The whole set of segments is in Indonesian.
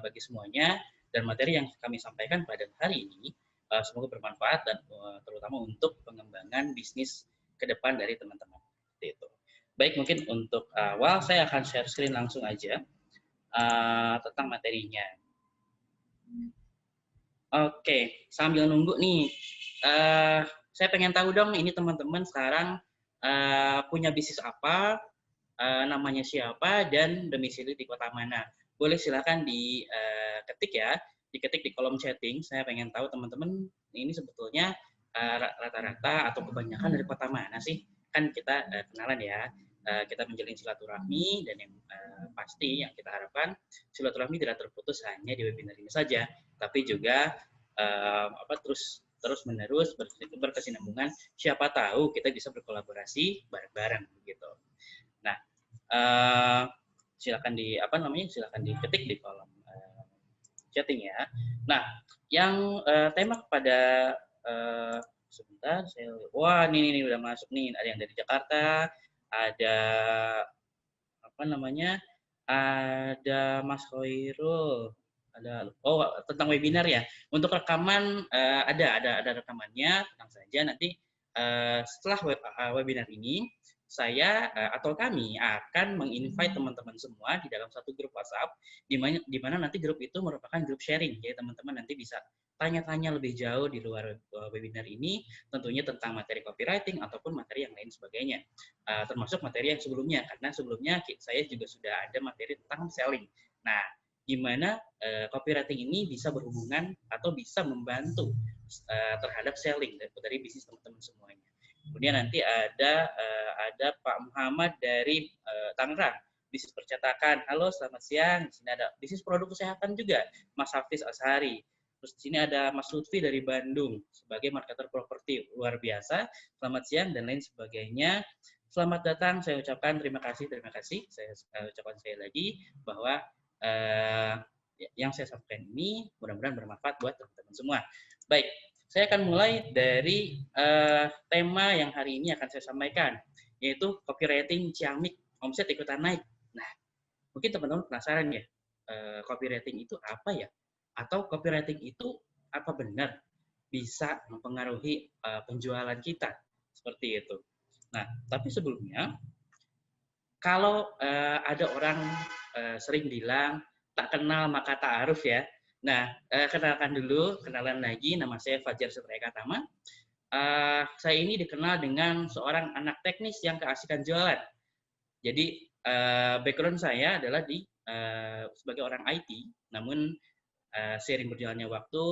bagi semuanya, dan materi yang kami sampaikan pada hari ini semoga bermanfaat dan terutama untuk pengembangan bisnis ke depan dari teman-teman. Itu. Baik, mungkin untuk awal saya akan share screen langsung aja tentang materinya. Oke, sambil nunggu nih, saya pengen tahu dong ini teman-teman sekarang punya bisnis apa, namanya siapa, dan domisili di kota mana. Boleh silakan diketik ya, diketik di kolom chatting. Saya pengen tahu teman-teman ini sebetulnya rata-rata atau kebanyakan dari kota mana sih? Kan kita kenalan ya, kita menjalin silaturahmi, dan yang pasti yang kita harapkan silaturahmi tidak terputus hanya di webinar ini saja, tapi juga terus menerus berkesinambungan. Siapa tahu kita bisa berkolaborasi bareng-bareng begitu. Nah, silakan silakan diketik di kolom chatting ya. Nah, yang tema pada sebentar, wah ini udah masuk nih, ada yang dari Jakarta, ada ada Mas Khairul, ada tentang webinar ya. Untuk rekaman ada rekamannya, tenang saja nanti setelah webinar ini saya atau kami akan menginvite teman-teman semua di dalam satu grup WhatsApp di mana nanti grup itu merupakan grup sharing. Jadi teman-teman nanti bisa tanya-tanya lebih jauh di luar webinar ini, tentunya tentang materi copywriting ataupun materi yang lain sebagainya. Termasuk materi yang sebelumnya, karena sebelumnya saya juga sudah ada materi tentang selling. Nah, gimana copywriting ini bisa berhubungan atau bisa membantu terhadap selling dari bisnis teman-teman semuanya. Kemudian nanti ada Pak Muhammad dari Tangerang, bisnis percetakan. Halo, selamat siang. Di sini ada bisnis produk kesehatan juga, Mas Hafiz Ashari. Terus di sini ada Mas Lutfi dari Bandung sebagai marketer properti, luar biasa. Selamat siang dan lain sebagainya. Selamat datang, saya ucapkan terima kasih. Saya ucapkan sekali lagi bahwa yang saya sampaikan ini mudah-mudahan bermanfaat buat teman-teman semua. Baik, saya akan mulai dari tema yang hari ini akan saya sampaikan, yaitu copywriting ciamik, omset ikutan naik. Nah, mungkin teman-teman penasaran ya, copywriting itu apa ya? Atau copywriting itu apa benar bisa mempengaruhi penjualan kita? Seperti itu. Nah, tapi sebelumnya, kalau ada orang sering bilang, tak kenal maka ta'aruf ya. Nah, kenalan lagi, nama saya Fajar Setraya Katama. Saya ini dikenal dengan seorang anak teknis yang keasikan jualan. Jadi, background saya adalah sebagai orang IT, namun seiring berjalannya waktu,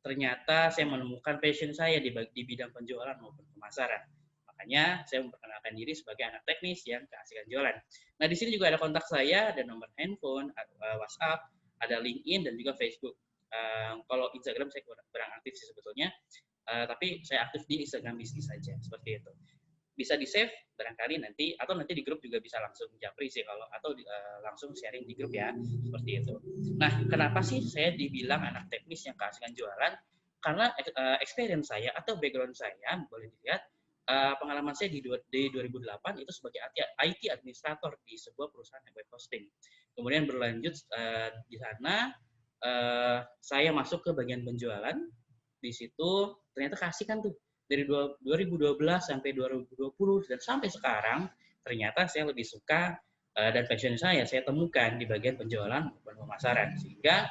ternyata saya menemukan passion saya di bidang penjualan maupun pemasaran. Makanya saya memperkenalkan diri sebagai anak teknis yang keasikan jualan. Nah, di sini juga ada kontak saya, ada nomor handphone, WhatsApp, ada LinkedIn dan juga Facebook. Kalau Instagram saya kurang aktif sih sebetulnya, tapi saya aktif di Instagram bisnis saja, seperti itu. Bisa di save barangkali nanti, atau nanti di grup juga bisa langsung japri sih atau langsung sharing di grup ya, seperti itu. Nah, kenapa sih saya dibilang anak teknis yang keasikan jualan? Karena experience saya atau background saya boleh dilihat, pengalaman saya di 2008 itu sebagai IT administrator di sebuah perusahaan web hosting. Kemudian berlanjut di sana saya masuk ke bagian penjualan. Di situ ternyata keasikan tuh dari 2012 sampai 2020 dan sampai sekarang ternyata saya lebih suka dan passion saya temukan di bagian penjualan maupun pemasaran, sehingga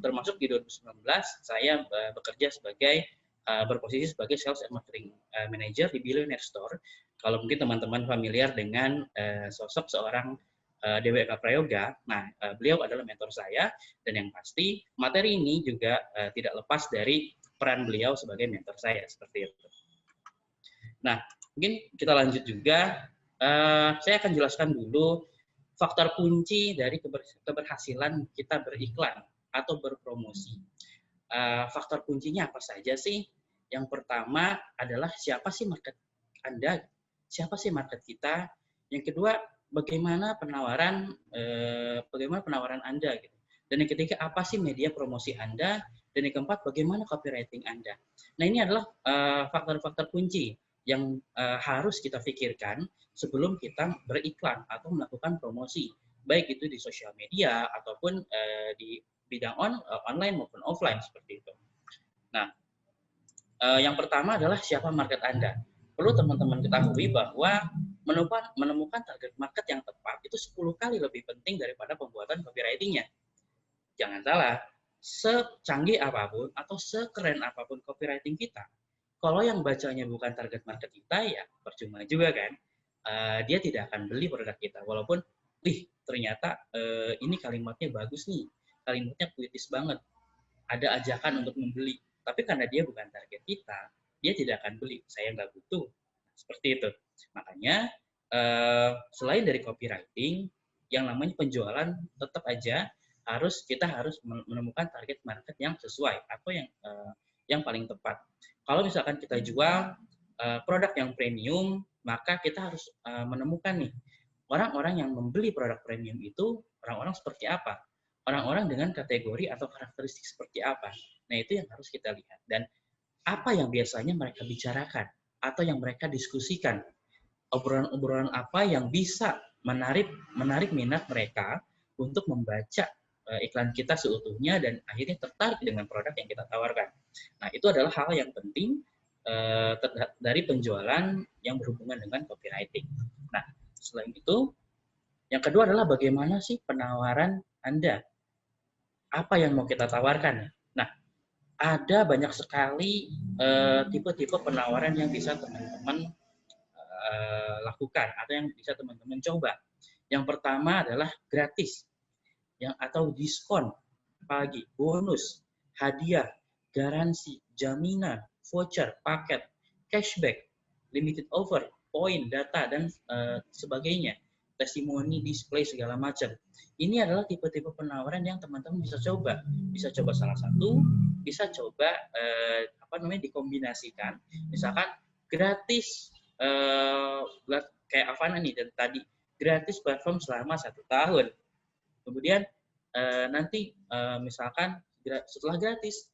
termasuk di 2019 saya bekerja sebagai berposisi sebagai sales and marketing manager di Billionaire Store. Kalau mungkin teman-teman familiar dengan sosok seorang DWK Prayoga, nah beliau adalah mentor saya, dan yang pasti materi ini juga tidak lepas dari peran beliau sebagai mentor saya, seperti itu. Nah, mungkin kita lanjut juga. Saya akan jelaskan dulu faktor kunci dari keberhasilan kita beriklan atau berpromosi. Faktor kuncinya apa saja sih? Yang pertama adalah siapa sih market Anda? Siapa sih market kita? Yang kedua, bagaimana penawaran Anda gitu. Dan yang ketiga, apa sih media promosi Anda? Dan yang keempat, bagaimana copywriting Anda? Nah, ini adalah faktor-faktor kunci yang harus kita pikirkan sebelum kita beriklan atau melakukan promosi baik itu di sosial media ataupun di bidang online maupun offline seperti itu. Nah, yang pertama adalah siapa market Anda. Perlu teman-teman ketahui bahwa menemukan target market yang tepat itu 10 kali lebih penting daripada pembuatan copywriting-nya. Jangan salah, secanggih apapun atau sekeren apapun copywriting kita, kalau yang bacanya bukan target market kita, ya percuma juga kan. Dia tidak akan beli produk kita. Walaupun, ternyata ini kalimatnya bagus nih, kalimatnya puitis banget, ada ajakan untuk membeli. Tapi karena dia bukan target kita, dia tidak akan beli. Saya nggak butuh. Seperti itu. Makanya, selain dari copywriting, yang namanya penjualan tetap aja kita harus menemukan target market yang sesuai atau yang paling tepat. Kalau misalkan kita jual produk yang premium, maka kita harus menemukan nih orang-orang yang membeli produk premium itu orang-orang seperti apa, orang-orang dengan kategori atau karakteristik seperti apa. Nah, itu yang harus kita lihat. Dan apa yang biasanya mereka bicarakan atau yang mereka diskusikan, obrolan-obrolan apa yang bisa menarik minat mereka untuk membaca iklan kita seutuhnya dan akhirnya tertarik dengan produk yang kita tawarkan. Nah, itu adalah hal yang penting dari penjualan yang berhubungan dengan copywriting. Nah, selain itu, yang kedua adalah bagaimana sih penawaran Anda? Apa yang mau kita tawarkan? Nah, ada banyak sekali tipe-tipe penawaran yang bisa teman-teman lakukan atau yang bisa teman-teman coba. Yang pertama adalah gratis, atau diskon, apalagi bonus, hadiah, garansi, jaminan, voucher, paket, cashback, limited offer, poin, data, dan sebagainya, testimoni, display, segala macam. Ini adalah tipe-tipe penawaran yang teman-teman bisa coba. Bisa coba salah satu, bisa coba dikombinasikan. Misalkan gratis, kayak Avana nih tadi, gratis platform selama 1 tahun. Kemudian nanti misalkan setelah gratis,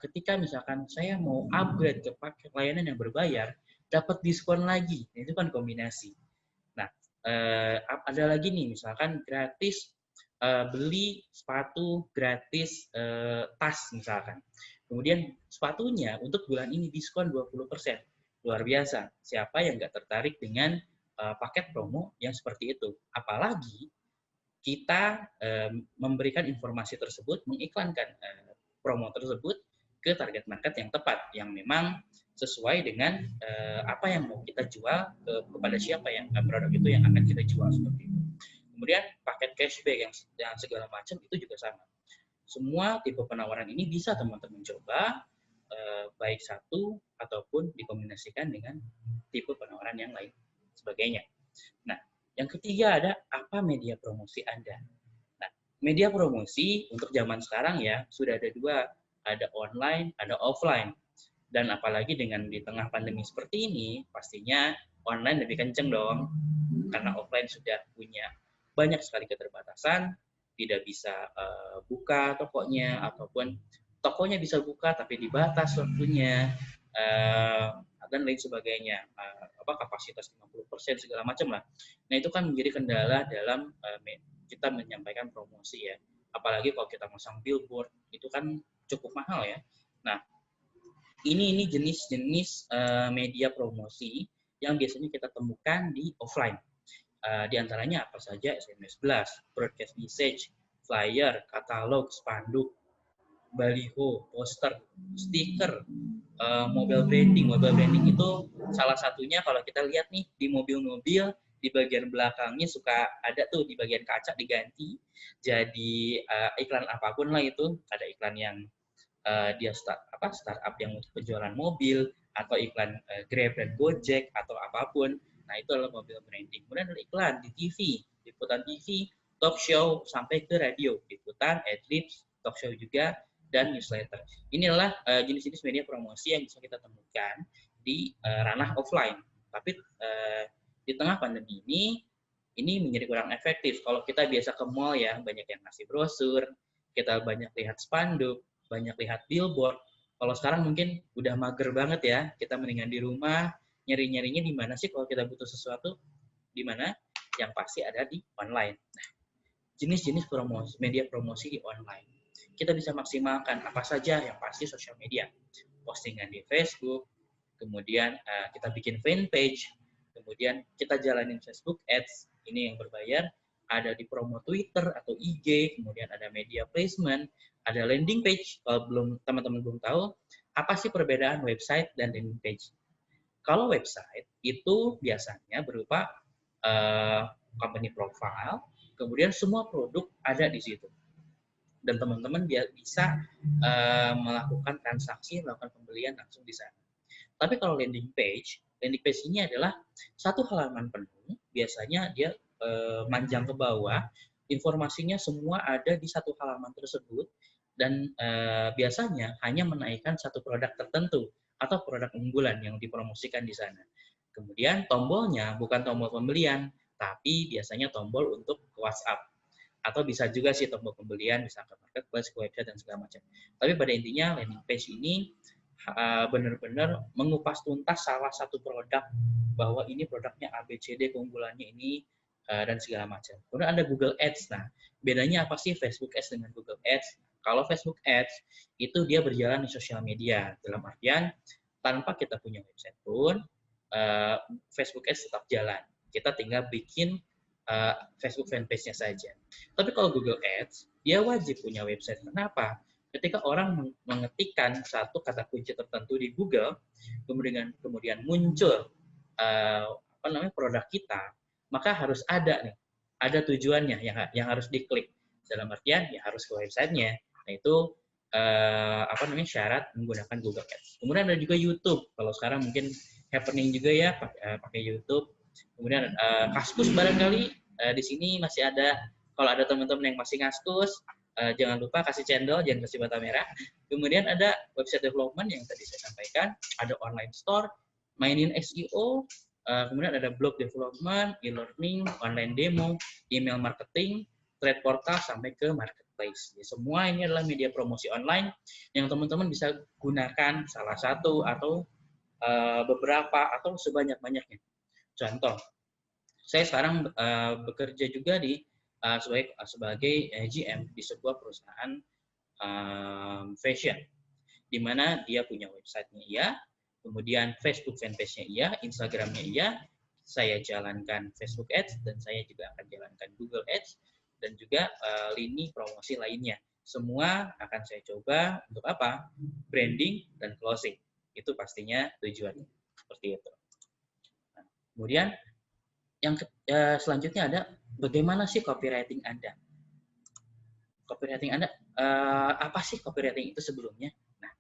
ketika misalkan saya mau upgrade ke paket layanan yang berbayar, dapat diskon lagi. Itu kan kombinasi. Nah, ada lagi nih, misalkan gratis beli sepatu, gratis tas misalkan. Kemudian sepatunya untuk bulan ini diskon 20%. Luar biasa. Siapa yang nggak tertarik dengan paket promo yang seperti itu? Apalagi kita memberikan informasi tersebut, mengiklankan promo tersebut ke target market yang tepat, yang memang sesuai dengan apa yang mau kita jual kepada siapa yang produk itu yang akan kita jual, seperti itu. Kemudian paket cashback yang segala macam itu juga sama. Semua tipe penawaran ini bisa teman-teman coba, baik satu ataupun dikombinasikan dengan tipe penawaran yang lain sebagainya. Nah, yang ketiga ada apa media promosi Anda. Nah, media promosi untuk zaman sekarang ya sudah ada dua, ada online, ada offline. Dan apalagi dengan di tengah pandemi seperti ini, pastinya online lebih kenceng dong. Karena offline sudah punya banyak sekali keterbatasan, tidak bisa buka tokonya, ataupun tokonya bisa buka tapi dibatas waktunya, dan lain sebagainya, kapasitas 50% segala macam lah. Nah, itu kan menjadi kendala dalam kita menyampaikan promosi ya. Apalagi kalau kita masang billboard, itu kan cukup mahal ya. Nah, ini jenis-jenis media promosi yang biasanya kita temukan di offline. Di antaranya apa saja? SMS blast, broadcast message, flyer, katalog, spanduk, baliho, poster, stiker, mobile branding. Mobile branding itu salah satunya kalau kita lihat nih di mobil-mobil, di bagian belakangnya suka ada tuh di bagian kaca diganti jadi iklan apapun lah itu. Ada iklan yang dia startup yang untuk penjualan mobil, atau iklan Grab dan Gojek atau apapun. Nah, itu adalah mobile branding. Kemudian ada iklan di TV, liputan TV, talk show, sampai ke radio, liputan, adlibs, talk show juga, dan newsletter. Inilah jenis-jenis media promosi yang bisa kita temukan di ranah offline. Tapi di tengah pandemi ini menjadi kurang efektif. Kalau kita biasa ke mall ya, banyak yang ngasih brosur, kita banyak lihat spanduk, banyak lihat billboard. Kalau sekarang mungkin udah mager banget ya, kita mendingan di rumah, nyari-nyarinya di mana sih kalau kita butuh sesuatu, di mana? Yang pasti ada di online. Nah, jenis-jenis media promosi di online. Kita bisa maksimalkan apa saja, yang pasti sosial media, postingan di Facebook, kemudian kita bikin fanpage, kemudian kita jalanin Facebook Ads, ini yang berbayar, ada di promo Twitter atau IG, kemudian ada media placement, ada landing page. Kalau teman-teman belum tahu, apa sih perbedaan website dan landing page? Kalau website itu biasanya berupa company profile, kemudian semua produk ada di situ. Dan teman-teman bisa melakukan transaksi, melakukan pembelian langsung di sana. Tapi kalau landing page ini adalah satu halaman penuh, biasanya dia manjang ke bawah, informasinya semua ada di satu halaman tersebut, dan biasanya hanya menaikkan satu produk tertentu atau produk unggulan yang dipromosikan di sana. Kemudian tombolnya bukan tombol pembelian, tapi biasanya tombol untuk WhatsApp. Atau bisa juga sih tombol pembelian, bisa ke marketplace, ke website, dan segala macam. Tapi pada intinya landing page ini benar-benar mengupas tuntas salah satu produk, bahwa ini produknya ABCD, keunggulannya ini, dan segala macam. Kemudian ada Google Ads. Nah, bedanya apa sih Facebook Ads dengan Google Ads? Kalau Facebook Ads, itu dia berjalan di sosial media. Dalam artian, tanpa kita punya website pun, Facebook Ads tetap jalan. Kita tinggal bikin Facebook fanpage-nya saja. Tapi kalau Google Ads, dia wajib punya website. Kenapa? Ketika orang mengetikkan satu kata kunci tertentu di Google, kemudian muncul produk kita, maka harus ada tujuannya yang harus diklik. Dalam artian ya harus ke websitenya. Nah itu syarat menggunakan Google Ads. Kemudian ada juga YouTube. Kalau sekarang mungkin happening juga ya pakai YouTube. Kemudian Kaskus barangkali di sini masih ada. Kalau ada teman-teman yang masih ngaskus, jangan lupa kasih cendol, jangan kasih bata merah. Kemudian ada website development yang tadi saya sampaikan, ada online store, mainin SEO, kemudian ada blog development, e-learning, online demo, email marketing, trade portal, sampai ke marketplace. Ya, semua ini adalah media promosi online yang teman-teman bisa gunakan salah satu atau beberapa atau sebanyak-banyaknya. Contoh, saya sekarang bekerja juga sebagai GM di sebuah perusahaan fashion, di mana dia punya website-nya iya, kemudian Facebook fanpage-nya iya, Instagram-nya iya, saya jalankan Facebook Ads, dan saya juga akan jalankan Google Ads, dan juga lini promosi lainnya. Semua akan saya coba untuk apa? Branding dan closing. Itu pastinya tujuannya. Seperti itu. Nah, kemudian yang selanjutnya ada bagaimana sih copywriting Anda? Copywriting Anda, apa sih copywriting itu sebelumnya? Nah,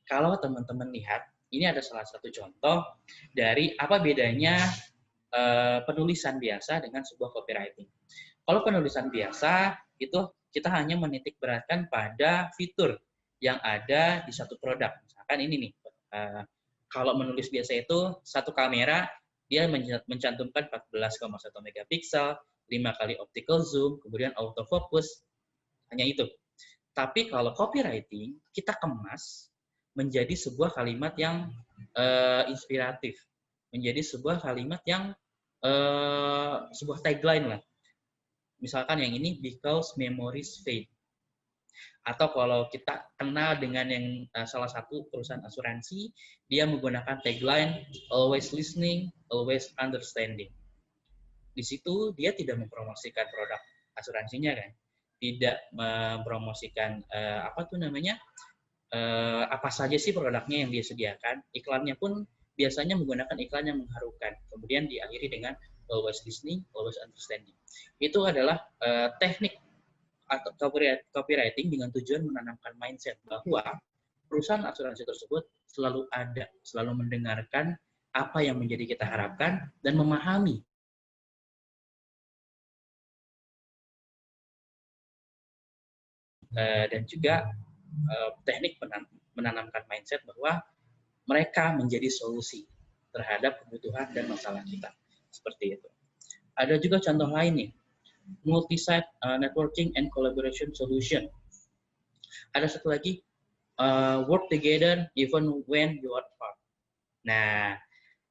kalau teman-teman lihat, ini ada salah satu contoh dari apa bedanya penulisan biasa dengan sebuah copywriting. Kalau penulisan biasa, itu kita hanya menitik beratkan pada fitur yang ada di satu produk. Misalkan ini nih, kalau menulis biasa itu satu kamera, dia mencantumkan 14,1 megapiksel, 5 kali optical zoom, kemudian autofocus, hanya itu. Tapi kalau copywriting, kita kemas menjadi sebuah kalimat yang inspiratif, menjadi sebuah kalimat yang sebuah tagline lah. Misalkan yang ini, because memories fade. Atau kalau kita kenal dengan yang salah satu perusahaan asuransi, dia menggunakan tagline always listening, always understanding. Di situ dia tidak mempromosikan produk asuransinya kan, tidak mempromosikan apa saja sih produknya yang dia sediakan. Iklannya pun biasanya menggunakan iklan yang mengharukan. Kemudian diakhiri dengan always listening, always understanding. Itu adalah teknik atau copywriting dengan tujuan menanamkan mindset bahwa perusahaan asuransi tersebut selalu ada, selalu mendengarkan apa yang menjadi kita harapkan dan memahami dan juga teknik menanamkan mindset bahwa mereka menjadi solusi terhadap kebutuhan dan masalah kita. Seperti itu. Ada juga contoh lain nih, multi-site networking and collaboration solution. Ada satu lagi, work together even when you are apart. Nah,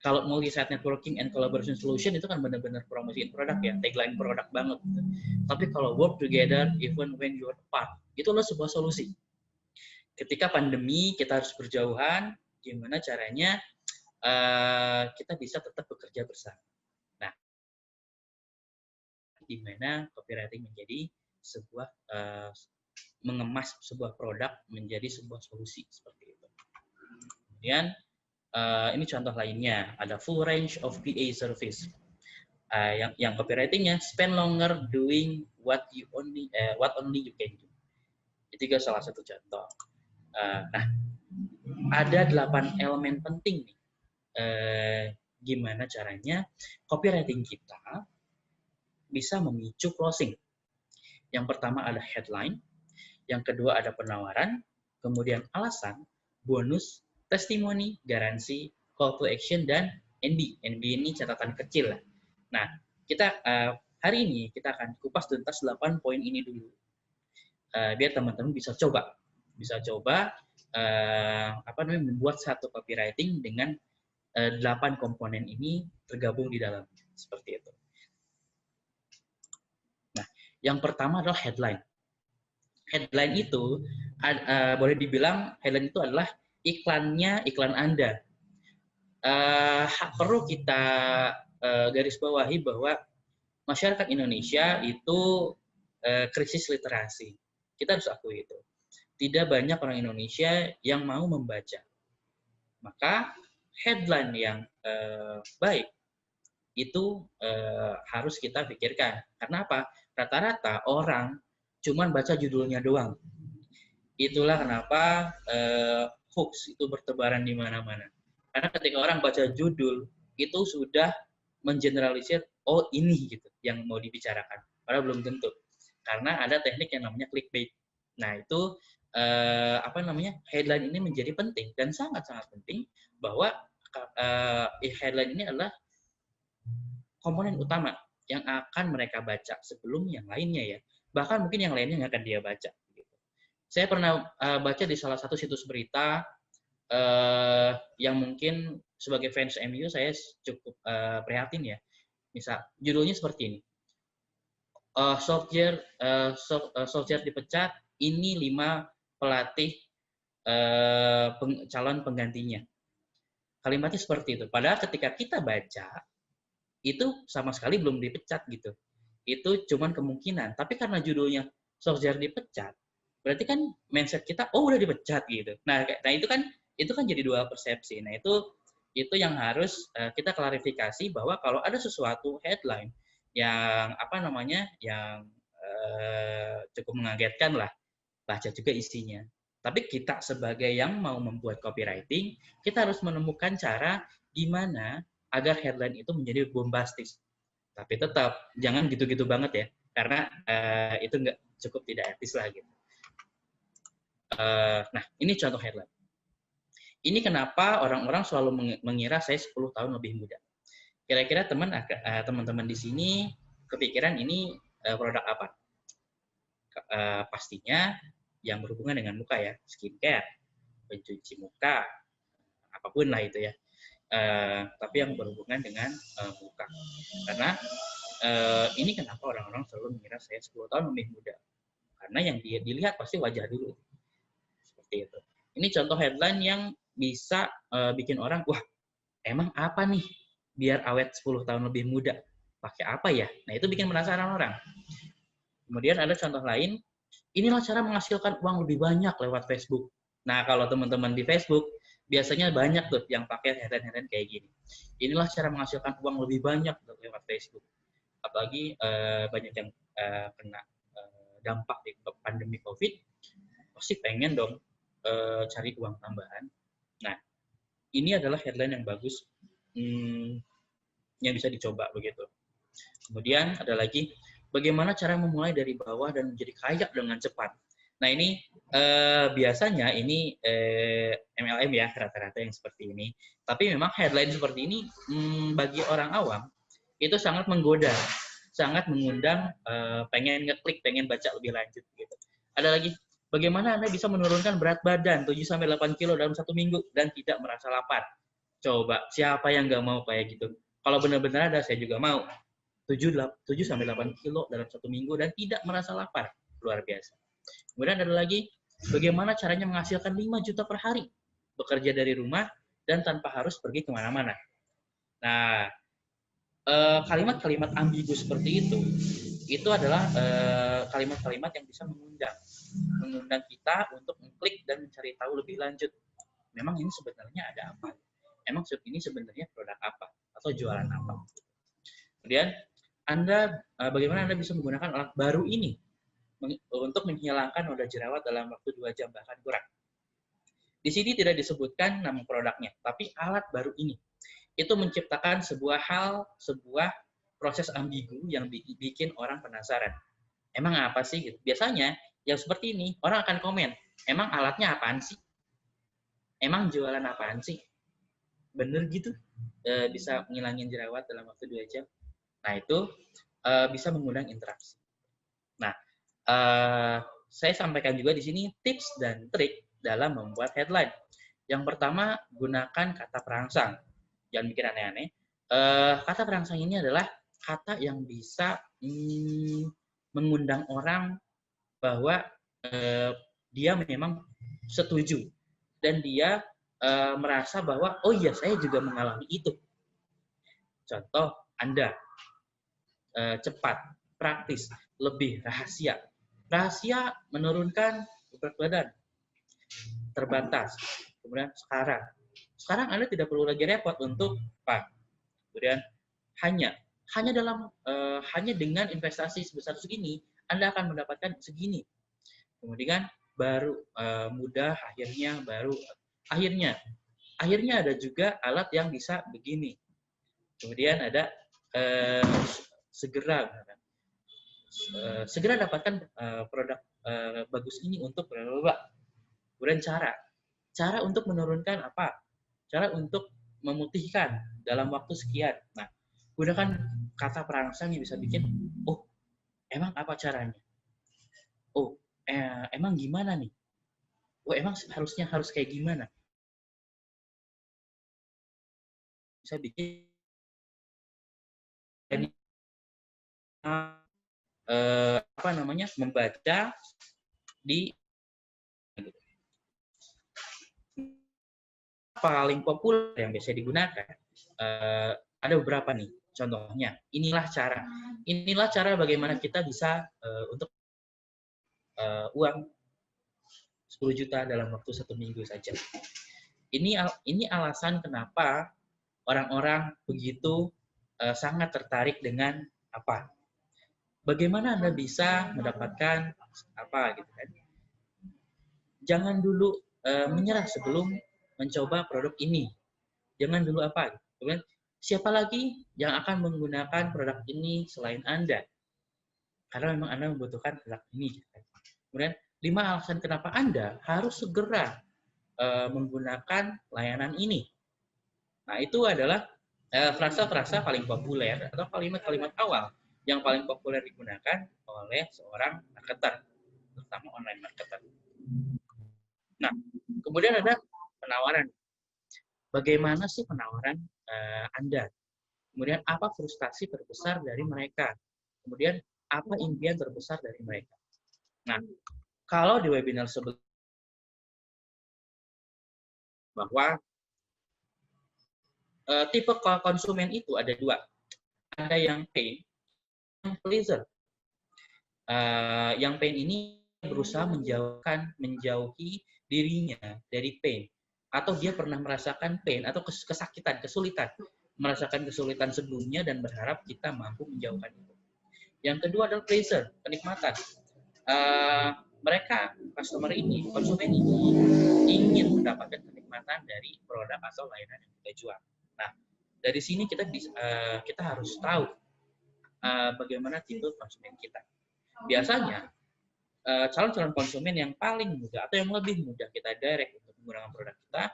Kalau multi-site networking and collaboration solution itu kan benar-benar promosiin produk ya, tagline produk banget. Tapi kalau work together even when you're apart, itu adalah sebuah solusi. Ketika pandemi kita harus berjauhan, gimana caranya kita bisa tetap bekerja bersama. Nah, di mana copywriting menjadi sebuah mengemas sebuah produk menjadi sebuah solusi seperti itu. Kemudian ini contoh lainnya, ada full range of PA service. Yang copywritingnya spend longer doing what only you can do. Itu juga salah satu contoh. Nah, ada 8 elemen penting nih. Gimana caranya copywriting kita bisa memicu closing. Yang pertama ada headline, yang kedua ada penawaran, kemudian alasan, bonus, testimoni, garansi, call to action, dan NB. NB ini catatan kecil lah. Nah, kita hari ini kita akan kupas tuntas 8 poin ini dulu. Biar teman-teman bisa coba membuat satu copywriting dengan 8 komponen ini tergabung di dalamnya. Seperti itu. Nah, yang pertama adalah headline. Headline itu boleh dibilang headline itu adalah iklan Anda. Perlu kita garis bawahi bahwa masyarakat Indonesia itu krisis literasi. Kita harus akui itu. Tidak banyak orang Indonesia yang mau membaca. Maka headline yang baik itu harus kita pikirkan. Karena apa? Rata-rata orang cuman baca judulnya doang. Itulah kenapa hoax itu bertebaran di mana-mana. Karena ketika orang baca judul, itu sudah mengeneralisir, oh ini gitu yang mau dibicarakan. Padahal belum tentu. Karena ada teknik yang namanya clickbait. Nah, itu headline ini menjadi penting dan sangat-sangat penting bahwa headline ini adalah komponen utama yang akan mereka baca sebelum yang lainnya ya. Bahkan mungkin yang lainnya nggak akan dia baca. Gitu. Saya pernah baca di salah satu situs berita yang mungkin sebagai fans MU saya cukup prihatin ya. Misal judulnya seperti ini. Solskjaer dipecat, ini 5 pelatih calon penggantinya. Kalimatnya seperti itu. Padahal ketika kita baca, itu sama sekali belum dipecat gitu. Itu cuman kemungkinan. Tapi karena judulnya Solskjaer dipecat, berarti kan mindset kita, oh udah dipecat gitu. Nah itu kan jadi 2 persepsi. Nah itu yang harus kita klarifikasi bahwa kalau ada sesuatu headline yang yang cukup mengagetkan lah, baca juga isinya. Tapi kita sebagai yang mau membuat copywriting, kita harus menemukan cara gimana agar headline itu menjadi bombastis. Tapi tetap jangan gitu-gitu banget ya, karena itu nggak cukup tidak etis lah gitu. Nah, ini contoh headline. Ini kenapa orang-orang selalu mengira saya 10 tahun lebih muda. Kira-kira teman-teman di sini kepikiran ini produk apa? Pastinya yang berhubungan dengan muka ya, skincare, pencuci muka, apapun lah itu ya. Tapi yang berhubungan dengan muka. Karena ini kenapa orang-orang selalu mengira saya 10 tahun lebih muda. Karena yang dia dilihat pasti wajah dulu. Seperti itu. Ini contoh headline yang bisa bikin orang, wah emang apa nih biar awet 10 tahun lebih muda? Pakai apa ya? Nah itu bikin penasaran orang. Kemudian ada contoh lain, inilah cara menghasilkan uang lebih banyak lewat Facebook. Nah kalau teman-teman di Facebook, biasanya banyak tuh yang pakai headline-headline kayak gini. Inilah cara menghasilkan uang lebih banyak lewat Facebook. Apalagi banyak yang kena dampak di pandemi COVID, pasti pengen dong cari uang tambahan. Nah, ini adalah headline yang bagus yang bisa dicoba begitu. Kemudian ada lagi, bagaimana cara memulai dari bawah dan menjadi kaya dengan cepat. Nah ini biasanya ini MLM ya rata-rata yang seperti ini. Tapi memang headline seperti ini bagi orang awam itu sangat menggoda, sangat mengundang pengen ngeklik, pengen baca lebih lanjut gitu. Ada lagi, bagaimana Anda bisa menurunkan berat badan 7-8 kilo dalam 1 minggu dan tidak merasa lapar. Coba, siapa yang nggak mau kayak gitu? Kalau benar-benar ada, saya juga mau. 7-8 kilo dalam 1 minggu dan tidak merasa lapar. Luar biasa. Kemudian ada lagi, bagaimana caranya menghasilkan 5 juta per hari? Bekerja dari rumah dan tanpa harus pergi kemana-mana. Nah, kalimat-kalimat ambigu seperti itu adalah kalimat-kalimat yang bisa mengundang kita untuk mengklik dan mencari tahu lebih lanjut. Memang ini sebenarnya ada apa? Emang ini sebenarnya produk apa atau jualan apa? Kemudian bagaimana Anda bisa menggunakan alat baru ini untuk menghilangkan noda jerawat dalam waktu 2 jam bahkan kurang. Di sini tidak disebutkan nama produknya, tapi alat baru ini itu menciptakan sebuah proses ambigu yang bikin orang penasaran. Emang apa sih? Gitu. Biasanya yang seperti ini orang akan komen, emang alatnya apaan sih? Emang jualan apaan sih? Bener gitu? Bisa menghilangin jerawat dalam waktu 2 jam. Nah itu bisa mengundang interaksi. Nah, saya sampaikan juga di sini tips dan trik dalam membuat headline. Yang pertama, gunakan kata perangsang. Jangan mikir aneh-aneh. Kata perangsang ini adalah kata yang bisa mengundang orang bahwa dia memang setuju dan dia merasa bahwa oh iya saya juga mengalami itu. Contoh, Anda cepat, praktis, lebih rahasia. Rahasia menurunkan berat badan, terbatas. Kemudian sekarang Anda tidak perlu lagi repot untuk apa? Kemudian hanya dengan investasi sebesar segini, Anda akan mendapatkan segini. Kemudian baru mudah akhirnya ada juga alat yang bisa begini. Kemudian ada segera dapatkan produk bagus ini untuk berapa. Kemudian cara untuk menurunkan apa? Cara untuk memutihkan dalam waktu sekian. Nah, gunakan kata perangsang yang bisa bikin, oh, emang apa caranya? Oh, emang gimana nih? Oh, emang harus kayak gimana? Bisa bikin membaca di paling populer yang biasa digunakan. Ada beberapa nih contohnya. Inilah cara bagaimana kita bisa untuk uang 10 juta dalam waktu 1 minggu saja. Ini alasan kenapa orang-orang begitu sangat tertarik dengan apa? Bagaimana Anda bisa mendapatkan apa gitu kan? Jangan dulu menyerah sebelum mencoba produk ini. Jangan dulu apa? Kemudian siapa lagi yang akan menggunakan produk ini selain Anda? Karena memang Anda membutuhkan produk ini. Kemudian 5 alasan kenapa Anda harus segera menggunakan layanan ini. Nah, itu adalah frasa-frasa paling populer atau kalimat-kalimat awal yang paling populer digunakan oleh seorang marketer, terutama online marketer. Nah, kemudian ada penawaran. Bagaimana sih penawaran Anda? Kemudian apa frustasi terbesar dari mereka? Kemudian apa impian terbesar dari mereka? Nah, kalau di webinar sebelumnya bahwa tipe konsumen itu ada 2. Ada yang pain, yang pleaser. Yang pain ini berusaha menjauhi dirinya dari pain. Atau dia pernah merasakan pain atau kesakitan, kesulitan. Merasakan kesulitan sebelumnya dan berharap kita mampu menjauhkan itu. Yang kedua adalah pleasure, kenikmatan. Mereka, konsumen ini ingin mendapatkan kenikmatan dari produk atau layanan yang kita jual. Nah, dari sini kita harus tahu bagaimana tipe konsumen kita. Biasanya calon-calon konsumen yang paling mudah atau yang lebih mudah kita direct untuk menggunakan produk kita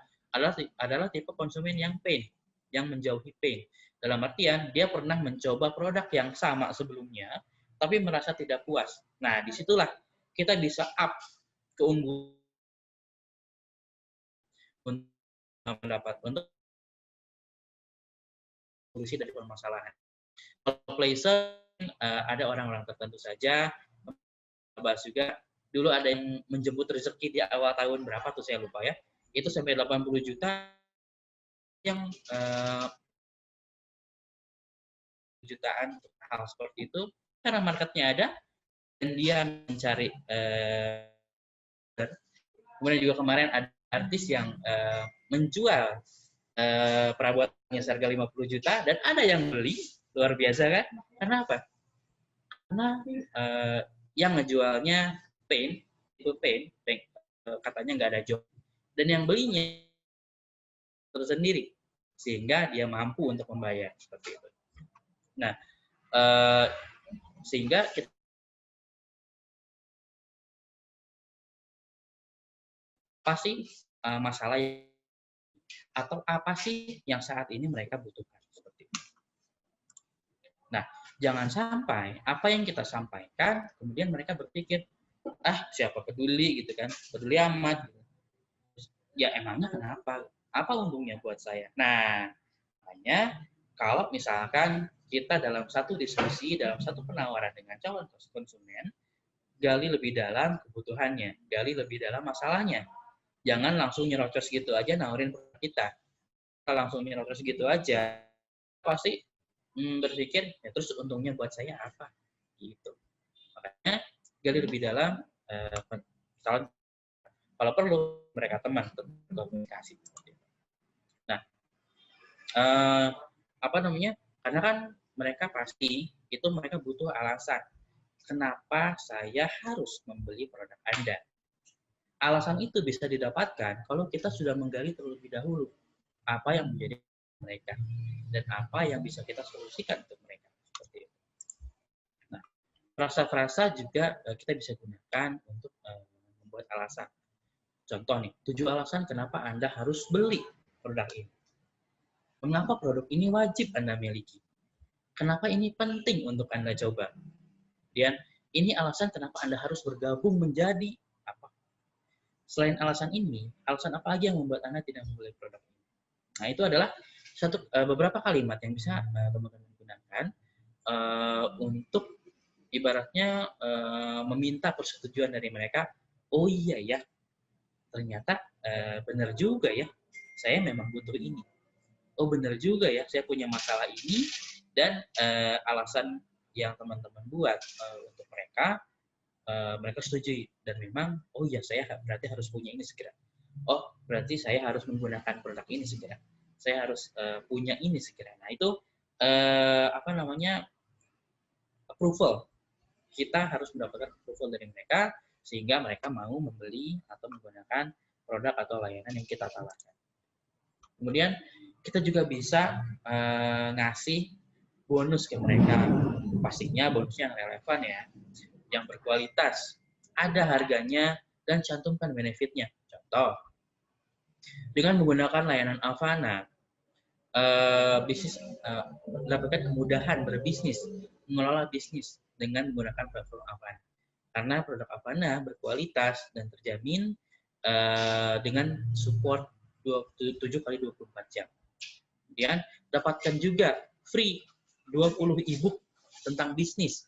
adalah tipe konsumen yang pain, yang menjauhi pain. Dalam artian dia pernah mencoba produk yang sama sebelumnya, tapi merasa tidak puas. Nah, disitulah kita bisa up keunggulan untuk solusi dari permasalahan. Kalau pleasant, ada orang-orang tertentu saja. Bahas juga, dulu ada yang menjemput rezeki di awal tahun berapa tuh saya lupa ya. Itu sampai 80 juta yang jutaan untuk hal seperti itu karena marketnya ada dan dia mencari kemudian juga kemarin ada artis yang menjual perabotannya seharga 50 juta dan ada yang beli, luar biasa kan? Karena apa? Karena yang ngejualnya paint, itu paint katanya nggak ada job dan yang belinya tersendiri sehingga dia mampu untuk membayar seperti itu. Nah, sehingga kita pasti masalah atau apa sih yang saat ini mereka butuhkan seperti itu. Nah, jangan sampai apa yang kita sampaikan kemudian mereka berpikir siapa peduli gitu kan, peduli amat. Ya emangnya kenapa? Apa untungnya buat saya? Nah, makanya kalau misalkan kita dalam satu diskusi, dalam satu penawaran dengan calon konsumen, gali lebih dalam kebutuhannya, gali lebih dalam masalahnya. Jangan langsung nyerocos gitu aja nawarin produk kita. Kalau langsung nyerocos gitu aja, pasti berpikir, ya terus untungnya buat saya apa? Gitu. Makanya gali lebih dalam, kalau perlu mereka teman untuk komunikasi. Nah, apa namanya? Karena kan mereka pasti itu mereka butuh alasan kenapa saya harus membeli produk Anda. Alasan itu bisa didapatkan kalau kita sudah menggali terlebih dahulu apa yang menjadi mereka dan apa yang bisa kita solusikan untuk mereka. Seperti itu. Nah, frasa-frasa juga kita bisa gunakan untuk membuat alasan. Contoh nih, 7 alasan kenapa Anda harus beli produk ini. Mengapa produk ini wajib Anda miliki? Kenapa ini penting untuk Anda coba? Dan ini alasan kenapa Anda harus bergabung menjadi apa? Selain alasan ini, alasan apa lagi yang membuat Anda tidak membeli produk ini? Nah, itu adalah beberapa kalimat yang bisa teman-teman gunakan untuk ibaratnya meminta persetujuan dari mereka. Oh iya ya, ternyata benar juga ya, saya memang butuh ini. Oh benar juga ya, saya punya masalah ini dan alasan yang teman-teman buat untuk mereka setuju dan memang oh ya saya berarti harus punya ini segera. Oh berarti saya harus menggunakan produk ini segera. Saya harus punya ini segera. Nah itu apa namanya approval. Kita harus mendapatkan approval dari mereka sehingga mereka mau membeli atau menggunakan produk atau layanan yang kita tawarkan. Kemudian kita juga bisa ngasih bonus ke mereka. Pastinya bonusnya yang relevan ya, yang berkualitas, ada harganya, dan cantumkan benefitnya. Contoh, dengan menggunakan layanan Avana, bisnis mendapatkan kemudahan berbisnis, mengelola bisnis dengan menggunakan platform Avana. Karena produk Avana berkualitas dan terjamin dengan support 7x24 jam. Kemudian dapatkan juga free 20 ebook tentang bisnis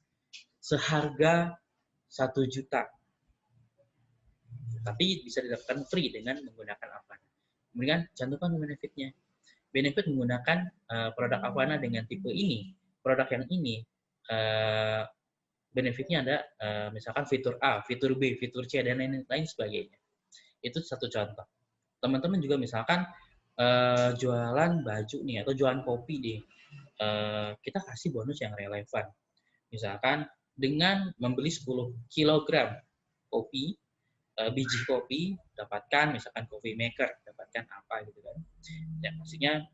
seharga 1 juta. Tapi bisa didapatkan free dengan menggunakan Avana. Kemudian cantumkan benefitnya. Benefit menggunakan produk Avana dengan tipe ini, produk yang ini, benefitnya ada misalkan fitur A, fitur B, fitur C, dan lain sebagainya. Itu satu contoh. Teman-teman juga misalkan jualan baju nih atau jualan kopi nih, kita kasih bonus yang relevan. Misalkan dengan membeli 10 kg kopi, biji kopi, dapatkan misalkan coffee maker, dapatkan apa gitu kan. Ya maksudnya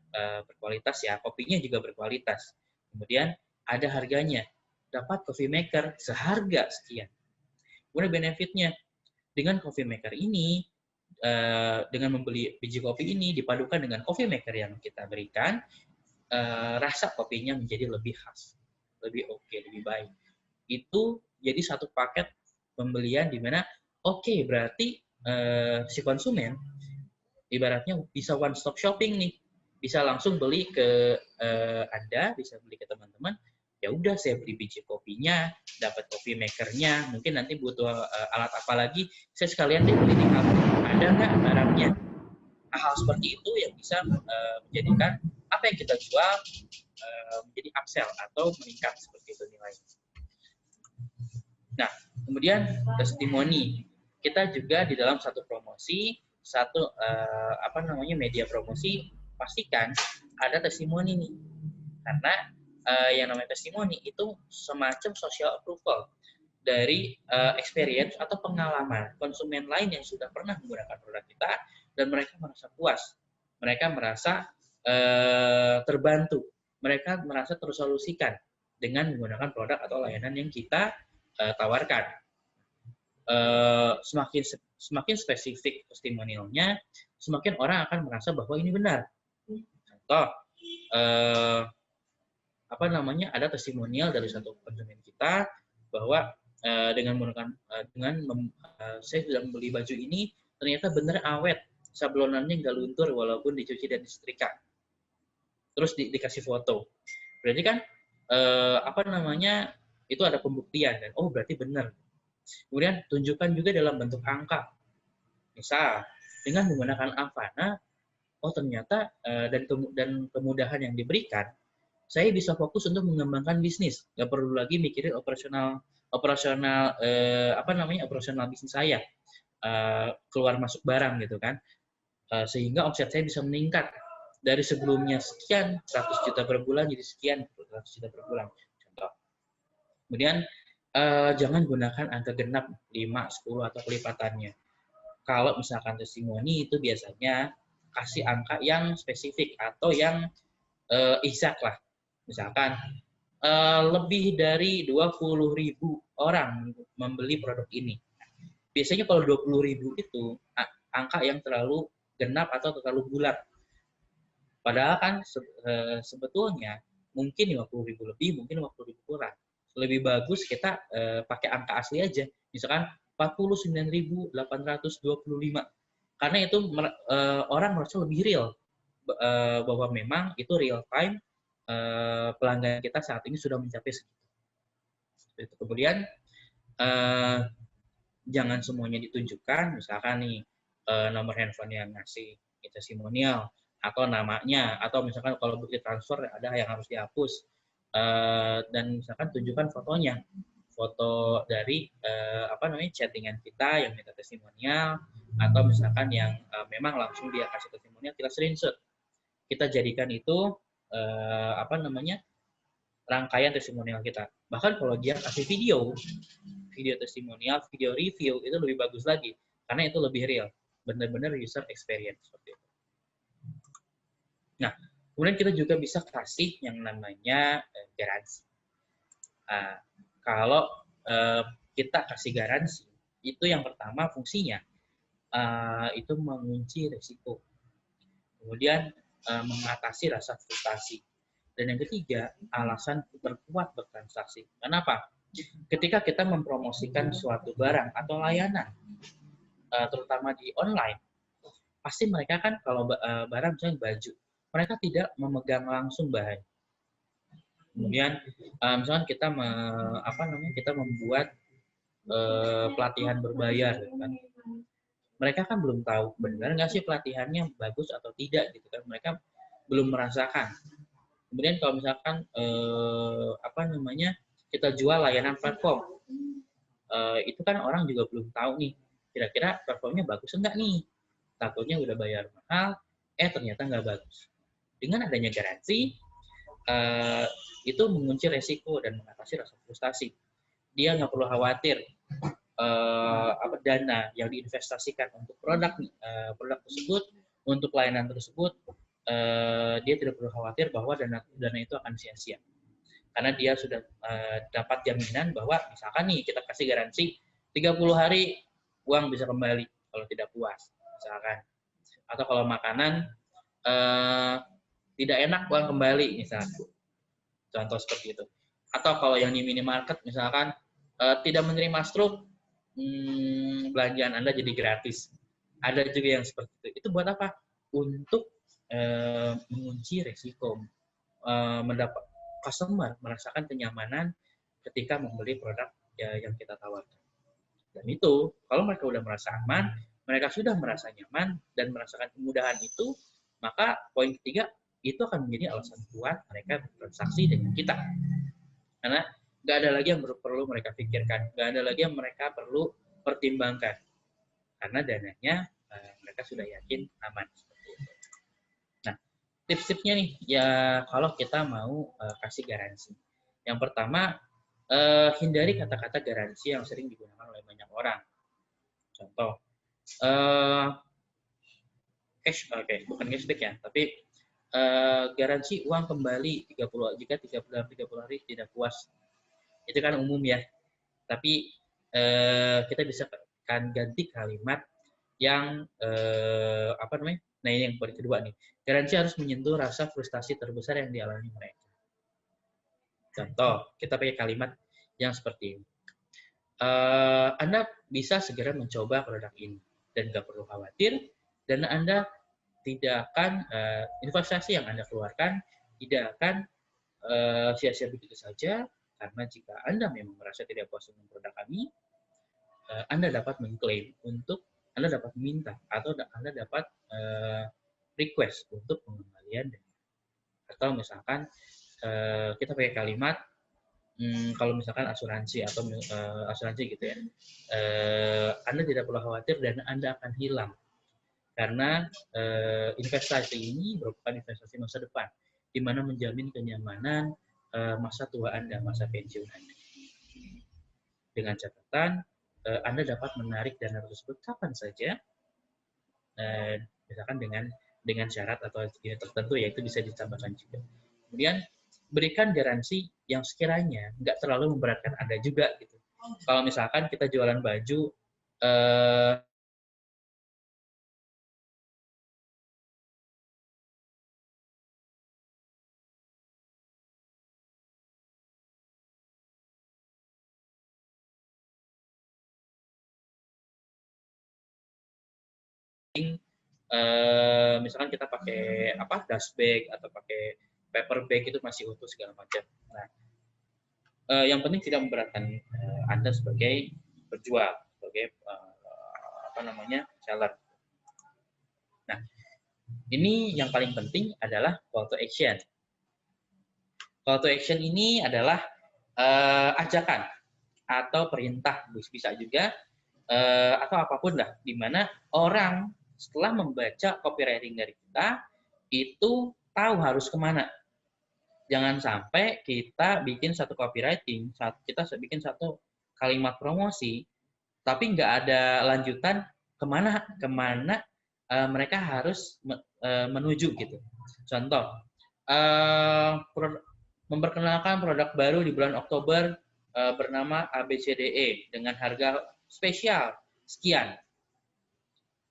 berkualitas ya, kopinya juga berkualitas. Kemudian ada harganya, dapat coffee maker seharga sekian. Kemudian benefitnya, dengan coffee maker ini, dengan membeli biji kopi ini dipadukan dengan coffee maker yang kita berikan, rasa kopinya menjadi lebih khas, lebih oke, lebih baik. Itu jadi satu paket pembelian di mana berarti si konsumen ibaratnya bisa one stop shopping nih, bisa langsung beli ke Anda, bisa beli ke teman-teman. Ya udah, saya beli biji kopinya, dapat coffee makernya, mungkin nanti butuh alat apa lagi, saya sekalian deh beli di kamu. Ada nggak barangnya? Hal seperti itu yang bisa menjadikan apa yang kita jual menjadi upsell atau meningkat seperti itu nilainya. Nah, kemudian testimoni. Kita juga di dalam satu promosi, satu media promosi, pastikan ada testimoni nih. Karena yang namanya testimoni itu semacam social approval dari experience atau pengalaman konsumen lain yang sudah pernah menggunakan produk kita dan mereka merasa puas, mereka merasa terbantu, mereka merasa tersolusikan dengan menggunakan produk atau layanan yang kita tawarkan. Semakin spesifik testimonialnya, semakin orang akan merasa bahwa ini benar. Contoh, ada testimonial dari satu konsumen kita bahwa dengan menggunakan saya sudah membeli baju ini, ternyata benar awet, sablonannya nggak luntur walaupun dicuci dan disetrika. Terus dikasih foto. Berarti kan itu ada pembuktian dan oh berarti benar. Kemudian tunjukkan juga dalam bentuk angka. Misal dengan menggunakan Avana, oh ternyata dan kemudahan yang diberikan, saya bisa fokus untuk mengembangkan bisnis. Nggak perlu lagi mikirin operasional bisnis saya, keluar masuk barang gitu kan, sehingga omset saya bisa meningkat dari sebelumnya sekian 100 juta per bulan jadi sekian 100 juta per bulan. Contoh. Kemudian jangan gunakan angka genap 5, 10 atau kelipatannya. Kalau misalkan testimoni itu biasanya kasih angka yang spesifik atau yang exact lah. Misalkan lebih dari 20.000 orang membeli produk ini. Biasanya kalau 20.000 itu angka yang terlalu genap atau terlalu bulat. Padahal kan sebetulnya mungkin 50.000 lebih, mungkin 50.000 kurang. Lebih bagus kita pakai angka asli aja. Misalkan 49.825. Karena itu orang merasa lebih real bahwa memang itu real time pelanggan kita saat ini sudah mencapai segitu. Kemudian jangan semuanya ditunjukkan, misalkan nih nomor handphone yang ngasih testimonial atau namanya, atau misalkan kalau bukti transfer ada yang harus dihapus, dan misalkan tunjukkan fotonya, foto dari chattingan kita yang minta testimonial, atau misalkan yang memang langsung dia kasih testimonial, kita screenshot, kita jadikan itu rangkaian testimonial kita. Bahkan kalau dia kasih video testimonial, video review, itu lebih bagus lagi karena itu lebih real, benar-benar user experience seperti itu. Nah, kemudian kita juga bisa kasih yang namanya garansi. Kalau kita kasih garansi, itu yang pertama fungsinya itu mengunci risiko, kemudian mengatasi rasa frustasi, dan yang ketiga alasan berkuat bertransaksi. Kenapa? Ketika kita mempromosikan suatu barang atau layanan, terutama di online, pasti mereka kan kalau barang misalnya baju, mereka tidak memegang langsung bahan. Kemudian misalkan kita kita membuat pelatihan berbayar, gitu kan. Mereka kan belum tahu benar nggak sih pelatihannya bagus atau tidak, gitu kan. Mereka belum merasakan. Kemudian kalau misalkan kita jual layanan platform, itu kan orang juga belum tahu nih, kira-kira platformnya bagus enggak nih. Takutnya udah bayar mahal, ternyata nggak bagus. Dengan adanya garansi, itu mengunci resiko dan mengatasi rasa frustasi. Dia nggak perlu khawatir dana yang diinvestasikan untuk produk tersebut, untuk layanan tersebut, dia tidak perlu khawatir bahwa dana itu akan sia-sia. Karena dia sudah dapat jaminan bahwa misalkan nih kita kasih garansi 30 hari uang bisa kembali kalau tidak puas, misalkan. Atau kalau makanan tidak enak uang kembali, misalkan. Contoh seperti itu. Atau kalau yang di minimarket misalkan tidak menerima struk, belanjaan Anda jadi gratis. Ada juga yang seperti itu. Itu buat apa? Untuk mengunci resiko, mendapat customer merasakan kenyamanan ketika membeli produk yang kita tawarkan. Dan itu, kalau mereka sudah merasa aman, mereka sudah merasa nyaman dan merasakan kemudahan itu, maka poin ketiga itu akan menjadi alasan kuat mereka bertransaksi dengan kita. Karena nggak ada lagi yang perlu mereka pikirkan, nggak ada lagi yang mereka perlu pertimbangkan. Karena dananya mereka sudah yakin aman. Nah, tips-tipsnya nih, ya kalau kita mau kasih garansi. Yang pertama, hindari kata-kata garansi yang sering digunakan oleh banyak orang. Contoh, bukan cashback ya, tapi garansi uang kembali 30 jika 30 hari tidak puas. Itu kan umum ya. Tapi kita bisa kan ganti kalimat yang apa namanya? Nah, ini yang poin kedua nih. Garansi harus menyentuh rasa frustasi terbesar yang dialami mereka. Contoh, kita pakai kalimat yang seperti ini. Anda bisa segera mencoba produk ini dan nggak perlu khawatir, dan Anda tidak akan investasi yang Anda keluarkan tidak akan sia-sia begitu saja, karena jika Anda memang merasa tidak puas dengan produk kami, Anda dapat mengklaim untuk Anda dapat minta atau Anda dapat request untuk pengembalian dana. Atau misalkan kita pakai kalimat kalau misalkan asuransi atau asuransi gitu ya, Anda tidak perlu khawatir dana Anda akan hilang karena investasi ini merupakan investasi masa depan, di mana menjamin kenyamanan masa tua Anda, masa pensiun Anda. Dengan catatan Anda dapat menarik dana tersebut kapan saja, misalkan dengan syarat atau tertentu, yaitu bisa ditambahkan juga. Kemudian berikan garansi yang sekiranya nggak terlalu memberatkan Anda juga gitu. Kalau misalkan kita jualan baju misalkan kita pakai dust bag atau pakai paper bag itu masih utuh segala macam. Nah, yang penting tidak memberatkan Anda sebagai penjual, sebagai seller. Nah, ini yang paling penting adalah call to action. Call to action ini adalah ajakan atau perintah, bisa juga atau apapun lah, di mana orang setelah membaca copywriting dari kita itu tahu harus kemana. Jangan sampai kita bikin satu copywriting, kita bikin satu kalimat promosi, tapi nggak ada lanjutan kemana mereka harus menuju gitu. Contoh, memperkenalkan produk baru di bulan Oktober bernama ABCDE dengan harga spesial sekian.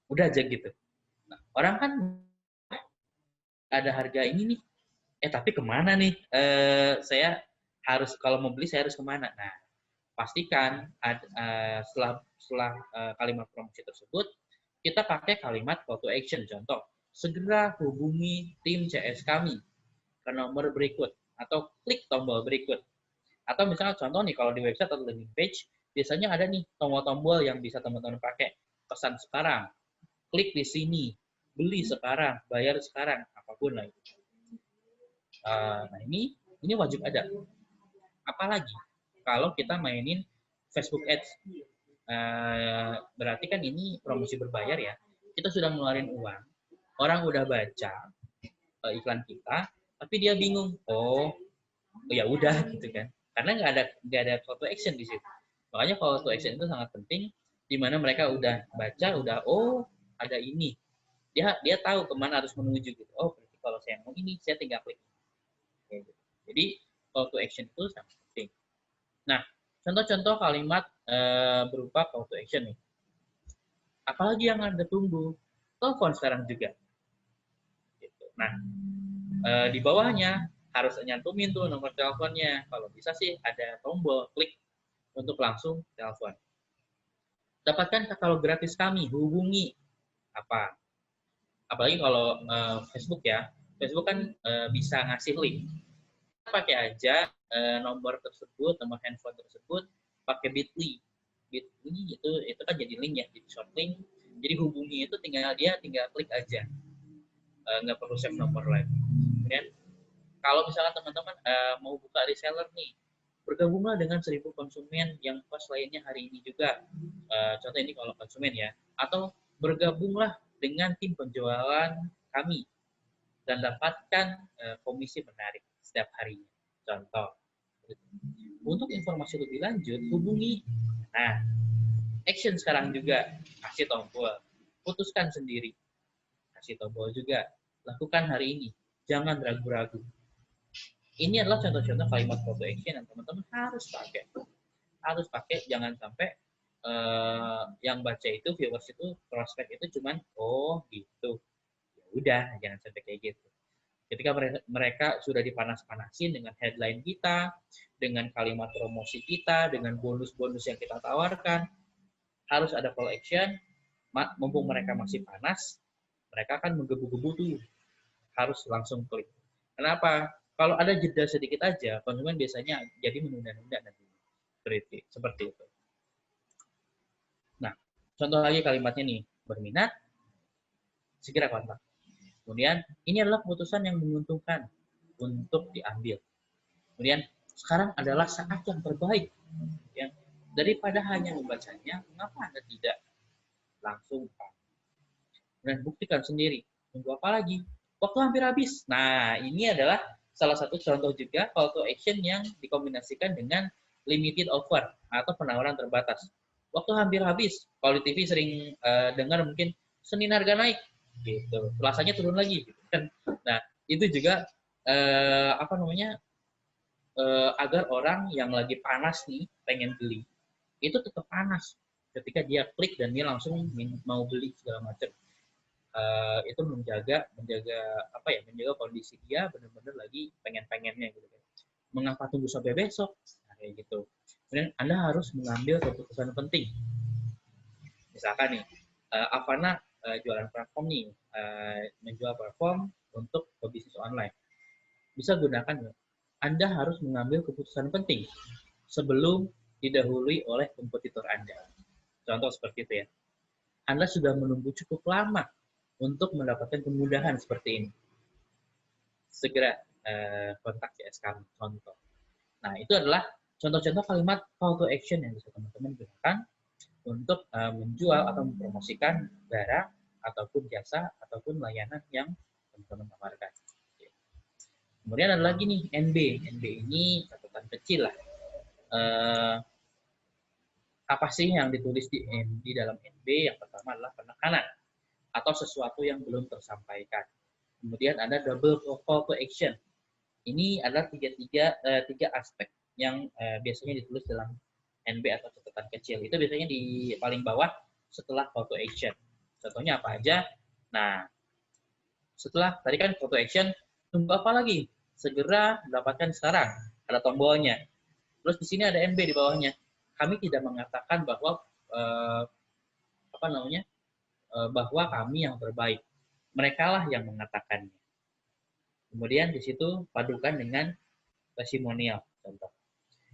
Udah aja gitu. Nah, orang kan ada harga ini nih, tapi kemana nih? Saya harus, kalau mau beli saya harus kemana? Nah, pastikan setelah kalimat promosi tersebut kita pakai kalimat call to action. Contoh, segera hubungi tim CS kami ke nomor berikut atau klik tombol berikut. Atau misalnya contoh nih, kalau di website atau landing page biasanya ada nih tombol-tombol yang bisa teman-teman pakai. Pesan sekarang, klik di sini, beli sekarang, bayar sekarang, apapun lah itu. Nah, ini wajib ada. Apalagi kalau kita mainin Facebook Ads, berarti kan ini promosi berbayar ya. Kita sudah ngeluarin uang, orang udah baca iklan kita, tapi dia bingung. Oh ya udah gitu kan. Karena nggak ada call to action di situ. Makanya call to action itu sangat penting, di mana mereka udah baca, udah ada ini. Dia tahu kemana harus menuju gitu. Oh, berarti kalau saya mau ini, saya tinggal klik. Jadi call to action itu sangat penting. Nah, contoh-contoh kalimat berupa call to action nih. Apalagi yang Anda tunggu? Telepon sekarang juga. Gitu. Nah, di bawahnya harus nyantumin tuh nomor teleponnya. Kalau bisa sih ada tombol klik untuk langsung telepon. Dapatkan katalog gratis kami, hubungi apa? Apalagi kalau Facebook ya, Facebook kan bisa ngasih link. Pakai aja nomor tersebut, nomor handphone tersebut, pakai Bitly. Bitly itu kan jadi link ya, jadi short link. Jadi hubungi itu tinggal klik aja, nggak perlu save nomor lagi. Kemudian kalau misalkan teman-teman mau buka reseller nih, bergabunglah dengan 1.000 konsumen yang pas lainnya hari ini juga. Contoh ini kalau konsumen ya, atau bergabunglah dengan tim penjualan kami dan dapatkan komisi menarik setiap harinya. Contoh. Untuk informasi lebih lanjut, hubungi. Nah, action sekarang juga, kasih tombol. Putuskan sendiri, kasih tombol juga. Lakukan hari ini, jangan ragu-ragu. Ini adalah contoh-contoh kalimat call to action yang teman-teman harus pakai. Harus pakai, jangan sampai yang baca itu, viewers itu, prospek itu cuman, oh gitu. Ya udah, jangan sampai kayak gitu. Ketika mereka sudah dipanas-panasin dengan headline kita, dengan kalimat promosi kita, dengan bonus-bonus yang kita tawarkan, harus ada call action. Mumpung mereka masih panas, mereka akan menggebu-gebu tuh, harus langsung klik. Kenapa? Kalau ada jeda sedikit aja, konsumen biasanya jadi menunda-nunda nanti. Seperti itu. Nah, contoh lagi kalimatnya nih, berminat, segera kontak. Kemudian, ini adalah keputusan yang menguntungkan untuk diambil. Kemudian, sekarang adalah saat yang terbaik. Ya. Daripada hanya membacanya, mengapa Anda tidak langsung dan buktikan sendiri. Tunggu apa lagi? Waktu hampir habis. Nah, ini adalah salah satu contoh juga call to action yang dikombinasikan dengan limited offer atau penawaran terbatas. Waktu hampir habis. Kalau di TV sering dengar mungkin Senin harga naik, gitu. Selasanya turun lagi, gitu kan. Nah, itu juga agar orang yang lagi panas nih pengen beli itu tetap panas ketika dia klik dan dia langsung mau beli segala macam. Itu menjaga kondisi dia benar-benar lagi pengen-pengennya gitu kan. Mengapa tunggu sampai besok? Nah, kayak gitu. Kemudian Anda harus mengambil keputusan penting. Misalkan nih, Avana jualan platform nih, menjual platform untuk bisnis online. Bisa gunakan, Anda harus mengambil keputusan penting sebelum didahului oleh kompetitor Anda. Contoh seperti itu ya. Anda sudah menunggu cukup lama untuk mendapatkan kemudahan seperti ini. Segera kontak CS kami, contoh. Nah, itu adalah contoh-contoh kalimat call to action yang bisa teman-teman gunakan untuk menjual atau mempromosikan barang ataupun jasa ataupun layanan yang teman-teman tawarkan. Kemudian ada lagi nih NB. NB ini catatan kecil lah. Apa sih yang ditulis di dalam NB? Yang pertama adalah penekanan atau sesuatu yang belum tersampaikan. Kemudian ada double call to action. Ini adalah tiga aspek yang biasanya ditulis dalam NB atau catatan kecil. Itu biasanya di paling bawah setelah call to action. Contohnya apa aja? Nah, setelah tadi kan call to action, tunggu apa lagi? Segera dapatkan sekarang. Ada tombolnya. Terus di sini ada NB di bawahnya. Kami tidak mengatakan bahwa bahwa kami yang terbaik. Mereka lah yang mengatakannya. Kemudian di situ padukan dengan testimonial, contoh.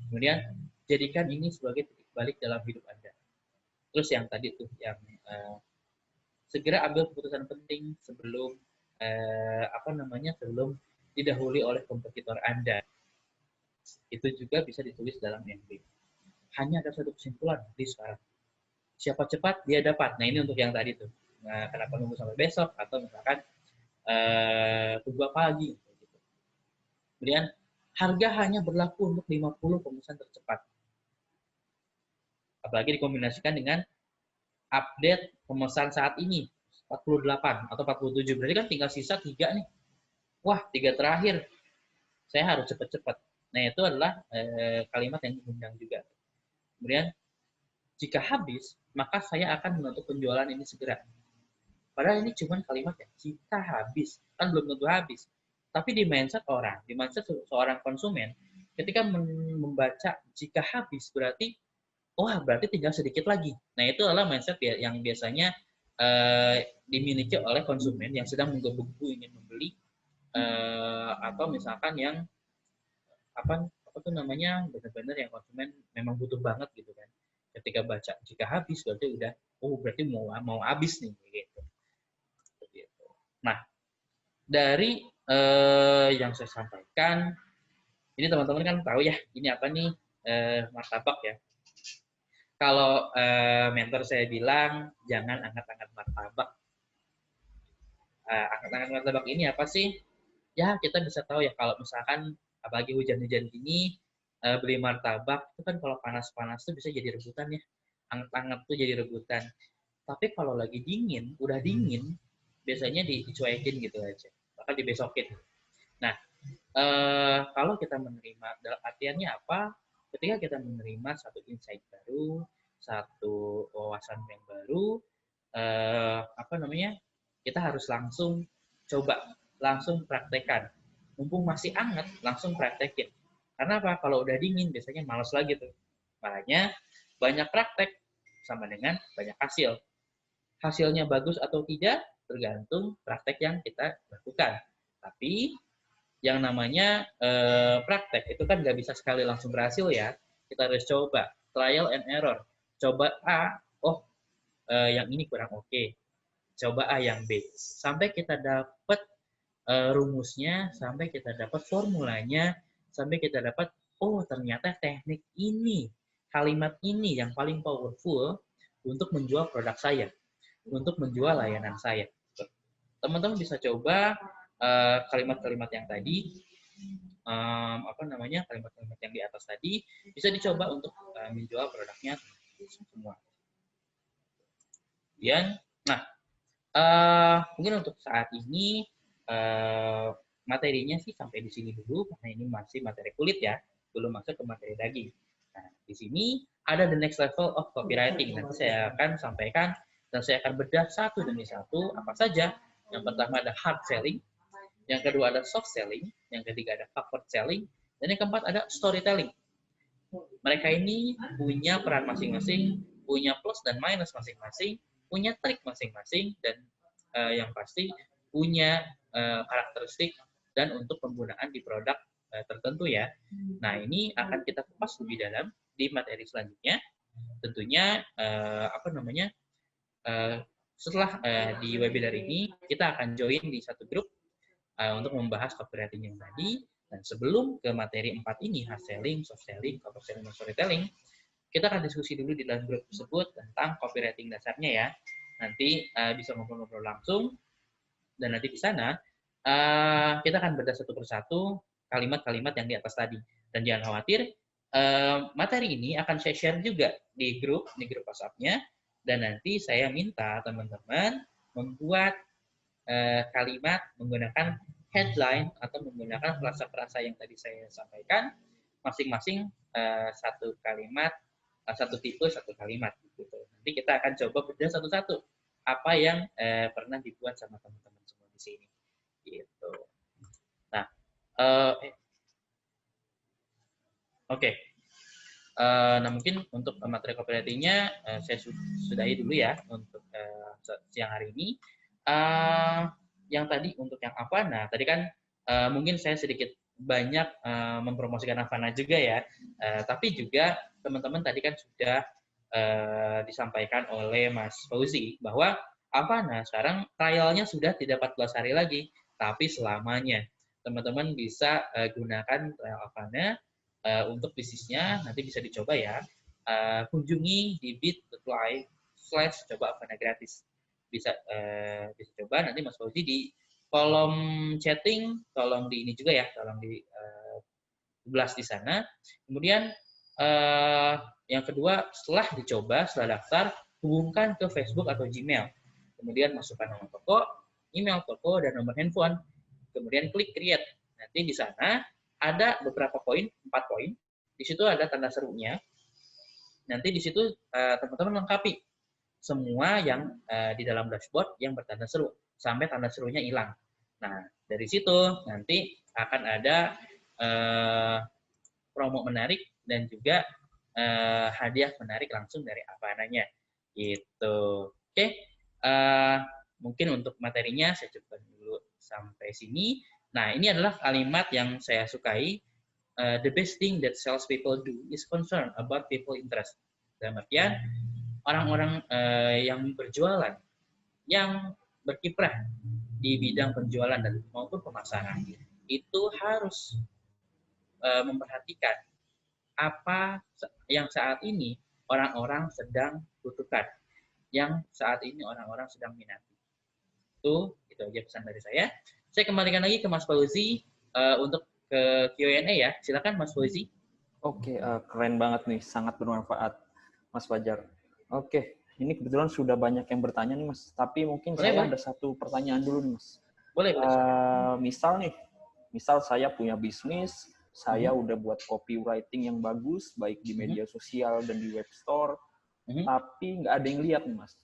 Kemudian jadikan ini sebagai titik balik dalam hidup Anda. Terus yang tadi tuh, yang segera ambil keputusan penting sebelum sebelum didahului oleh kompetitor Anda. Itu juga bisa ditulis dalam NB. Hanya ada satu kesimpulan di sekarang. Siapa cepat dia dapat. Nah, ini untuk yang tadi tuh. Nah, kenapa nunggu sampai besok atau misalkan tunggu apa lagi? Kemudian harga hanya berlaku untuk 50 pemesan tercepat. Apalagi dikombinasikan dengan update pemesan saat ini 48 atau 47. Berarti kan tinggal sisa 3 nih. Wah, 3 terakhir. Saya harus cepat-cepat. Nah, itu adalah kalimat yang diundang juga. Kemudian, jika habis, maka saya akan menutup penjualan ini segera. Padahal ini cuma kalimat ya, jika habis. Kan belum tentu habis. Tapi di mindset seorang konsumen, ketika membaca jika habis, berarti tinggal sedikit lagi. Nah, itu adalah mindset yang biasanya dimiliki oleh konsumen yang sedang menggebu-gebu ingin membeli, atau misalkan yang apa tuh namanya, benar-benar yang konsumen memang butuh banget gitu kan. Ketika baca jika habis berarti udah, berarti mau habis nih gitu. Nah, dari yang saya sampaikan, ini teman-teman kan tahu ya, ini apa nih, martabak ya. Kalau mentor saya bilang jangan angkat-angkat martabak. Angkat-angkat martabak ini apa sih? Ya kita bisa tahu ya, kalau misalkan apalagi hujan-hujan gini, beli martabak itu kan kalau panas-panas tuh bisa jadi rebutan ya. Anget-anget tuh jadi rebutan. Tapi kalau lagi dingin, udah dingin, biasanya dicuekin gitu aja, bahkan dibesokin. Nah, kalau kita menerima, dalam artiannya apa? Ketika kita menerima satu insight baru, satu wawasan yang baru, apa namanya? Kita harus langsung coba, langsung praktekkan. Mumpung masih hangat, langsung praktekin. Karena apa? Kalau udah dingin, biasanya malas lagi tuh. Makanya banyak praktek sama dengan banyak hasil. Hasilnya bagus atau tidak tergantung praktek yang kita lakukan. Tapi yang namanya praktek itu kan nggak bisa sekali langsung berhasil ya. Kita harus coba, trial and error. Coba A, yang ini kurang oke. Coba A yang B. Sampai kita dapat rumusnya, sampai kita dapat formulanya, sampai kita dapat, ternyata teknik ini, kalimat ini yang paling powerful untuk menjual produk saya, untuk menjual layanan saya. Teman-teman bisa coba kalimat-kalimat yang tadi, kalimat-kalimat yang di atas tadi bisa dicoba untuk menjual produknya semua. Kemudian, nah mungkin untuk saat ini materinya sih sampai di sini dulu karena ini masih materi kulit ya, belum masuk ke materi daging. Nah, di sini ada the next level of copywriting. Nanti saya akan sampaikan dan saya akan bedah satu demi satu apa saja. Yang pertama ada hard selling, yang kedua ada soft selling, yang ketiga ada comfort selling, dan yang keempat ada storytelling. Mereka ini punya peran masing-masing, punya plus dan minus masing-masing, punya trik masing-masing, dan yang pasti punya karakteristik dan untuk penggunaan di produk tertentu ya. Nah, ini akan kita kupas lebih dalam di materi selanjutnya. Tentunya setelah di webinar ini kita akan join di satu grup untuk membahas copywriting yang tadi. Dan sebelum ke materi 4 ini, hard selling, soft selling, comfort selling, dan storytelling, kita akan diskusi dulu di dalam grup tersebut tentang copywriting dasarnya ya. Nanti bisa ngobrol-ngobrol langsung, dan nanti di sana kita akan bedah satu persatu kalimat-kalimat yang di atas tadi. Dan jangan khawatir, materi ini akan saya share juga di grup WhatsApp-nya, dan nanti saya minta teman-teman membuat kalimat menggunakan headline atau menggunakan frasa-frasa yang tadi saya sampaikan, masing-masing satu kalimat, satu tipe, satu kalimat gitu. Nanti kita akan coba bedah satu-satu apa yang pernah dibuat sama teman-teman semua di sini gitu. Nah, oke. Nah, mungkin untuk materi copywriting-nya saya sudahi dulu ya untuk siang hari ini. Yang tadi untuk yang Avana, tadi kan mungkin saya sedikit banyak mempromosikan Avana juga ya, tapi juga teman-teman tadi kan sudah disampaikan oleh Mas Fauzi bahwa Avana sekarang trialnya sudah tidak 14 hari lagi, tapi selamanya. Teman-teman bisa gunakan trial Avana untuk bisnisnya, nanti bisa dicoba ya. Kunjungi di bit.ly/coba Avana gratis. Bisa coba, nanti Mas Fauzi di kolom chatting, tolong di ini juga ya, tolong di blast di sana. Kemudian yang kedua, setelah dicoba, setelah daftar, hubungkan ke Facebook atau Gmail. Kemudian masukkan nama toko, email toko, dan nomor handphone. Kemudian klik create. Nanti di sana ada beberapa poin, 4 poin. Di situ ada tanda serunya. Nanti di situ teman-teman lengkapi semua yang di dalam dashboard yang bertanda seru sampai tanda serunya hilang. Nah, dari situ nanti akan ada promo menarik dan juga hadiah menarik langsung dari Avananya. Gitu. Oke. Uh, Mungkin untuk materinya saya cukupkan dulu sampai sini. Nah, ini adalah kalimat yang saya sukai. The best thing that salespeople do is concern about people interest. Dalam artian, orang-orang yang berjualan, yang berkiprah di bidang penjualan dan maupun pemasaran, itu harus memperhatikan apa yang saat ini orang-orang sedang butuhkan, yang saat ini orang-orang sedang minati. Itu aja pesan dari saya. Saya kembalikan lagi ke Mas Fauzi untuk ke Q&A ya. Silakan Mas Fauzi. Oke, keren banget nih, sangat bermanfaat Mas Fajar. Oke, ini kebetulan sudah banyak yang bertanya nih Mas, tapi mungkin saya ada satu pertanyaan dulu nih Mas. Boleh. Misal saya punya bisnis, saya udah buat copywriting yang bagus, baik di media sosial dan di web store, tapi nggak ada yang lihat nih Mas.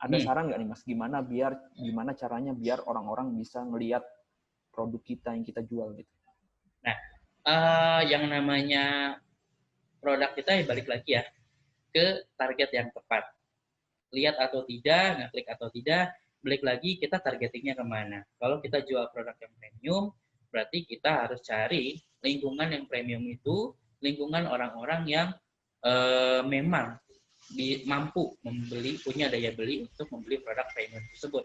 Ada saran nggak nih Mas, gimana caranya biar orang-orang bisa ngelihat produk kita yang kita jual gitu? Nah, yang namanya produk kita balik lagi ya ke target yang tepat. Lihat atau tidak, ngeklik atau tidak, balik lagi kita targetingnya kemana. Kalau kita jual produk yang premium, berarti kita harus cari lingkungan yang premium itu, lingkungan orang-orang yang memang mampu membeli, punya daya beli untuk membeli produk premium tersebut.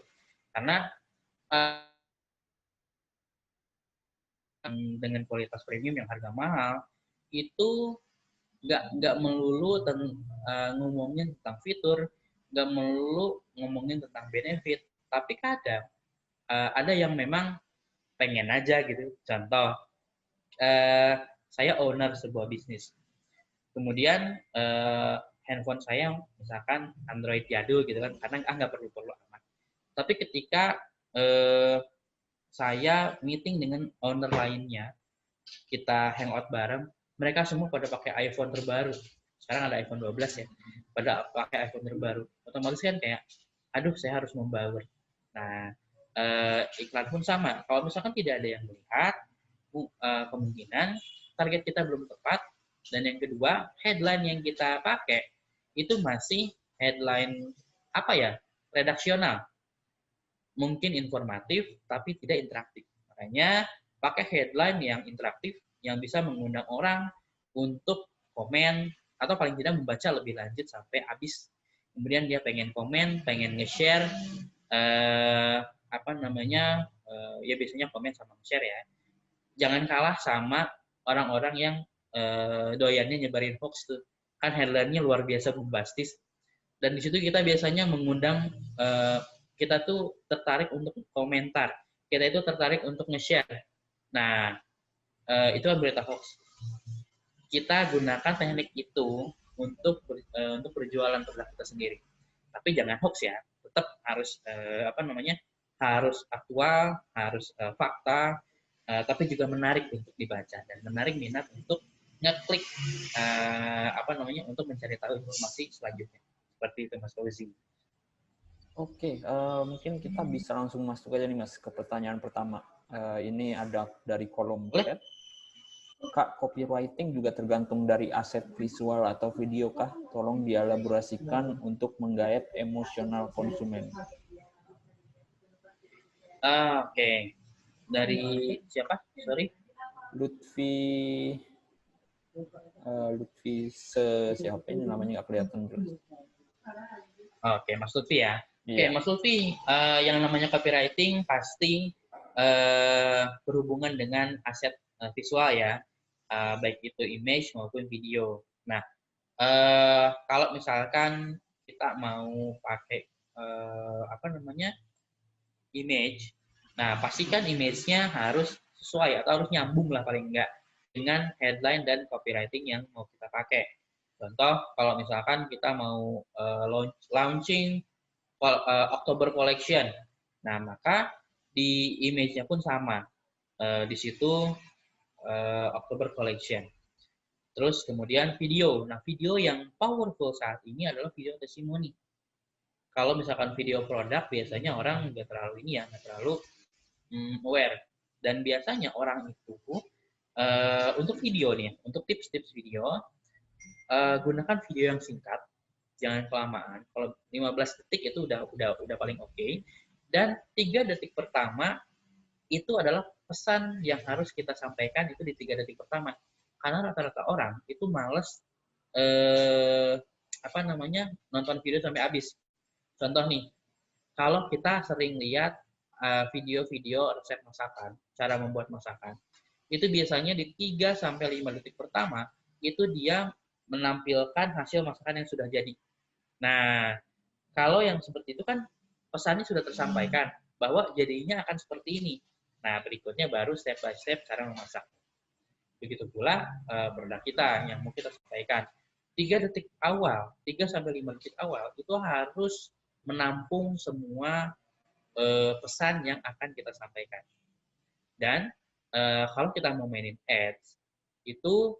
Karena dengan kualitas premium yang harga mahal, itu nggak melulu ngomongin tentang fitur, nggak melulu ngomongin tentang benefit, tapi kadang ada yang memang pengen aja gitu. Contoh, saya owner sebuah bisnis, kemudian handphone saya misalkan Android jadul gitu kan, karena nggak perlu amat. Tapi ketika saya meeting dengan owner lainnya, kita hangout bareng, mereka semua pada pakai iPhone terbaru. Sekarang ada iPhone 12 ya, pada pakai iPhone terbaru. Otomatis kan kayak, aduh saya harus membaur. Nah, iklan pun sama. Kalau misalkan tidak ada yang melihat, kemungkinan target kita belum tepat. Dan yang kedua, headline yang kita pakai itu masih headline redaksional. Mungkin informatif, tapi tidak interaktif. Makanya pakai headline yang interaktif, yang bisa mengundang orang untuk komen, atau paling tidak membaca lebih lanjut sampai habis. Kemudian dia pengen komen, pengen nge-share, ya biasanya komen sama nge-share ya. Jangan kalah sama orang-orang yang doyannya nyebarin hoax tuh. Kan headline-nya luar biasa bombastis. Dan di situ kita biasanya mengundang kita tuh tertarik untuk komentar, kita itu tertarik untuk nge-share. Nah, itu berita hoax. Kita gunakan teknik itu untuk perjualan produk kita sendiri. Tapi jangan hoax ya, tetap harus harus aktual, harus fakta, tapi juga menarik untuk dibaca dan menarik minat untuk ngeklik untuk mencari tahu informasi selanjutnya. Seperti itu Mas Fauzi. Oke, mungkin kita bisa langsung masuk aja nih Mas ke pertanyaan pertama. Ini ada dari kolom chat. Kak, copywriting juga tergantung dari aset visual atau video kah? Tolong dielaborasikan untuk menggait emosional konsumen. Oke. Dari siapa? Sorry. Lutfi siapa ini namanya nggak kelihatan jelas. Oke, Mas Lutfi ya. Oke, Mas Lutfi, yang namanya copywriting pasti berhubungan dengan aset visual ya, baik itu image maupun video. Nah, kalau misalkan kita mau pakai image, nah pastikan image-nya harus sesuai atau harus nyambung lah paling enggak dengan headline dan copywriting yang mau kita pakai. Contoh, kalau misalkan kita mau launching October Collection, nah maka di image-nya pun sama. Di situ October Collection. Terus kemudian video. Nah, video yang powerful saat ini adalah video testimoni. Kalau misalkan video produk, biasanya orang nggak terlalu aware. Dan biasanya orang itu untuk video nih, untuk tips-tips video, gunakan video yang singkat, jangan kelamaan. Kalau 15 detik itu udah paling oke. Dan 3 detik pertama itu adalah pesan yang harus kita sampaikan itu di 3 detik pertama. Karena rata-rata orang itu males nonton video sampai habis. Contoh nih, kalau kita sering lihat video-video resep masakan, cara membuat masakan, itu biasanya di 3 sampai 5 detik pertama itu dia menampilkan hasil masakan yang sudah jadi. Nah, kalau yang seperti itu kan pesannya sudah tersampaikan bahwa jadinya akan seperti ini. Nah, berikutnya baru step by step cara memasak. Begitu pula produk kita yang mau kita sampaikan. 3 detik awal, 3 sampai 5 detik awal itu harus menampung semua pesan yang akan kita sampaikan. Dan kalau kita mau mainin ads itu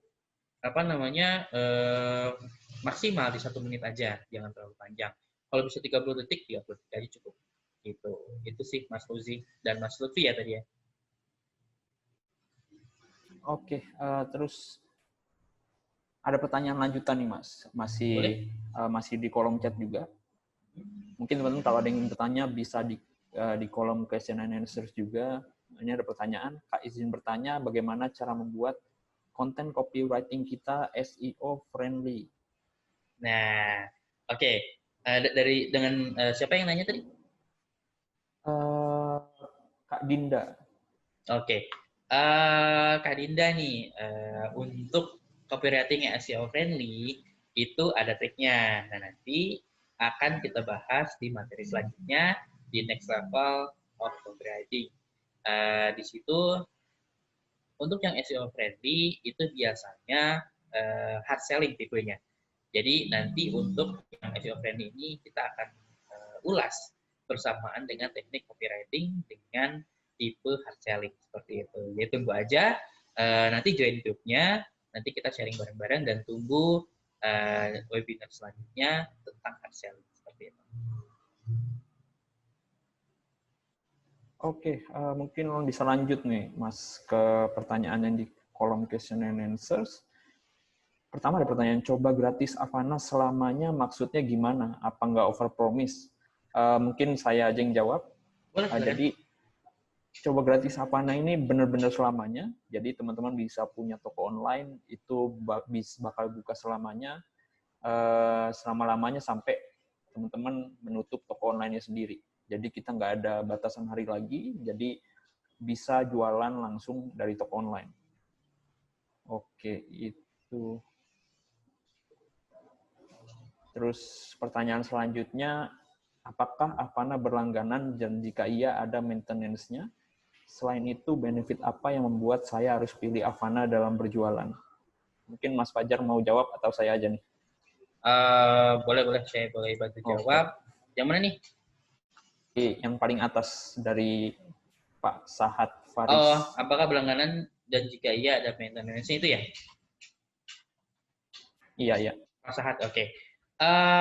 maksimal di 1 menit aja, jangan terlalu panjang. Kalau bisa 30 detik aja cukup. Gitu. Itu sih Mas Uzi dan Mas Lutfi ya tadi ya. Oke, terus ada pertanyaan lanjutan nih Mas, masih di kolom chat juga. Mungkin teman-teman kalau ada yang bertanya bisa di kolom question and answers juga. Ini ada pertanyaan, Kak izin bertanya bagaimana cara membuat konten copywriting kita SEO friendly. Nah, oke. Dengan siapa yang nanya tadi? Kak Dinda. Oke. Kak Dinda nih, untuk copywriting yang SEO friendly itu ada triknya. Nah, nanti akan kita bahas di materi selanjutnya di next level of copywriting. Di situ untuk yang SEO friendly itu biasanya hard selling tipenya. Jadi nanti untuk yang SEO friendly ini kita akan ulas bersamaan dengan teknik copywriting dengan tipe hard selling seperti itu. Jadi tunggu aja, nanti join grupnya, nanti kita sharing bareng-bareng dan tunggu webinar selanjutnya tentang hard selling seperti itu. Oke, mungkin bisa lanjut nih, Mas, ke pertanyaan yang di kolom question and answers. Pertama ada pertanyaan, coba gratis Avana selamanya maksudnya gimana? Apa nggak overpromise? Mungkin saya aja yang jawab. Jadi, coba gratis Avana ini benar-benar selamanya. Jadi, teman-teman bisa punya toko online, itu bakal buka selamanya, selama-lamanya sampai teman-teman menutup toko online-nya sendiri. Jadi kita nggak ada batasan hari lagi, jadi bisa jualan langsung dari toko online. Oke, itu. Terus pertanyaan selanjutnya, apakah Avana berlangganan dan jika iya ada maintenance-nya? Selain itu, benefit apa yang membuat saya harus pilih Avana dalam berjualan? Mungkin Mas Fajar mau jawab atau saya aja nih? Boleh, saya boleh bantu jawab. Yang mana nih? Yang paling atas dari Pak Sahat Faris. Oh, apakah berlangganan dan jika iya ada maintenance itu ya? Iya. Pak Sahat, oke.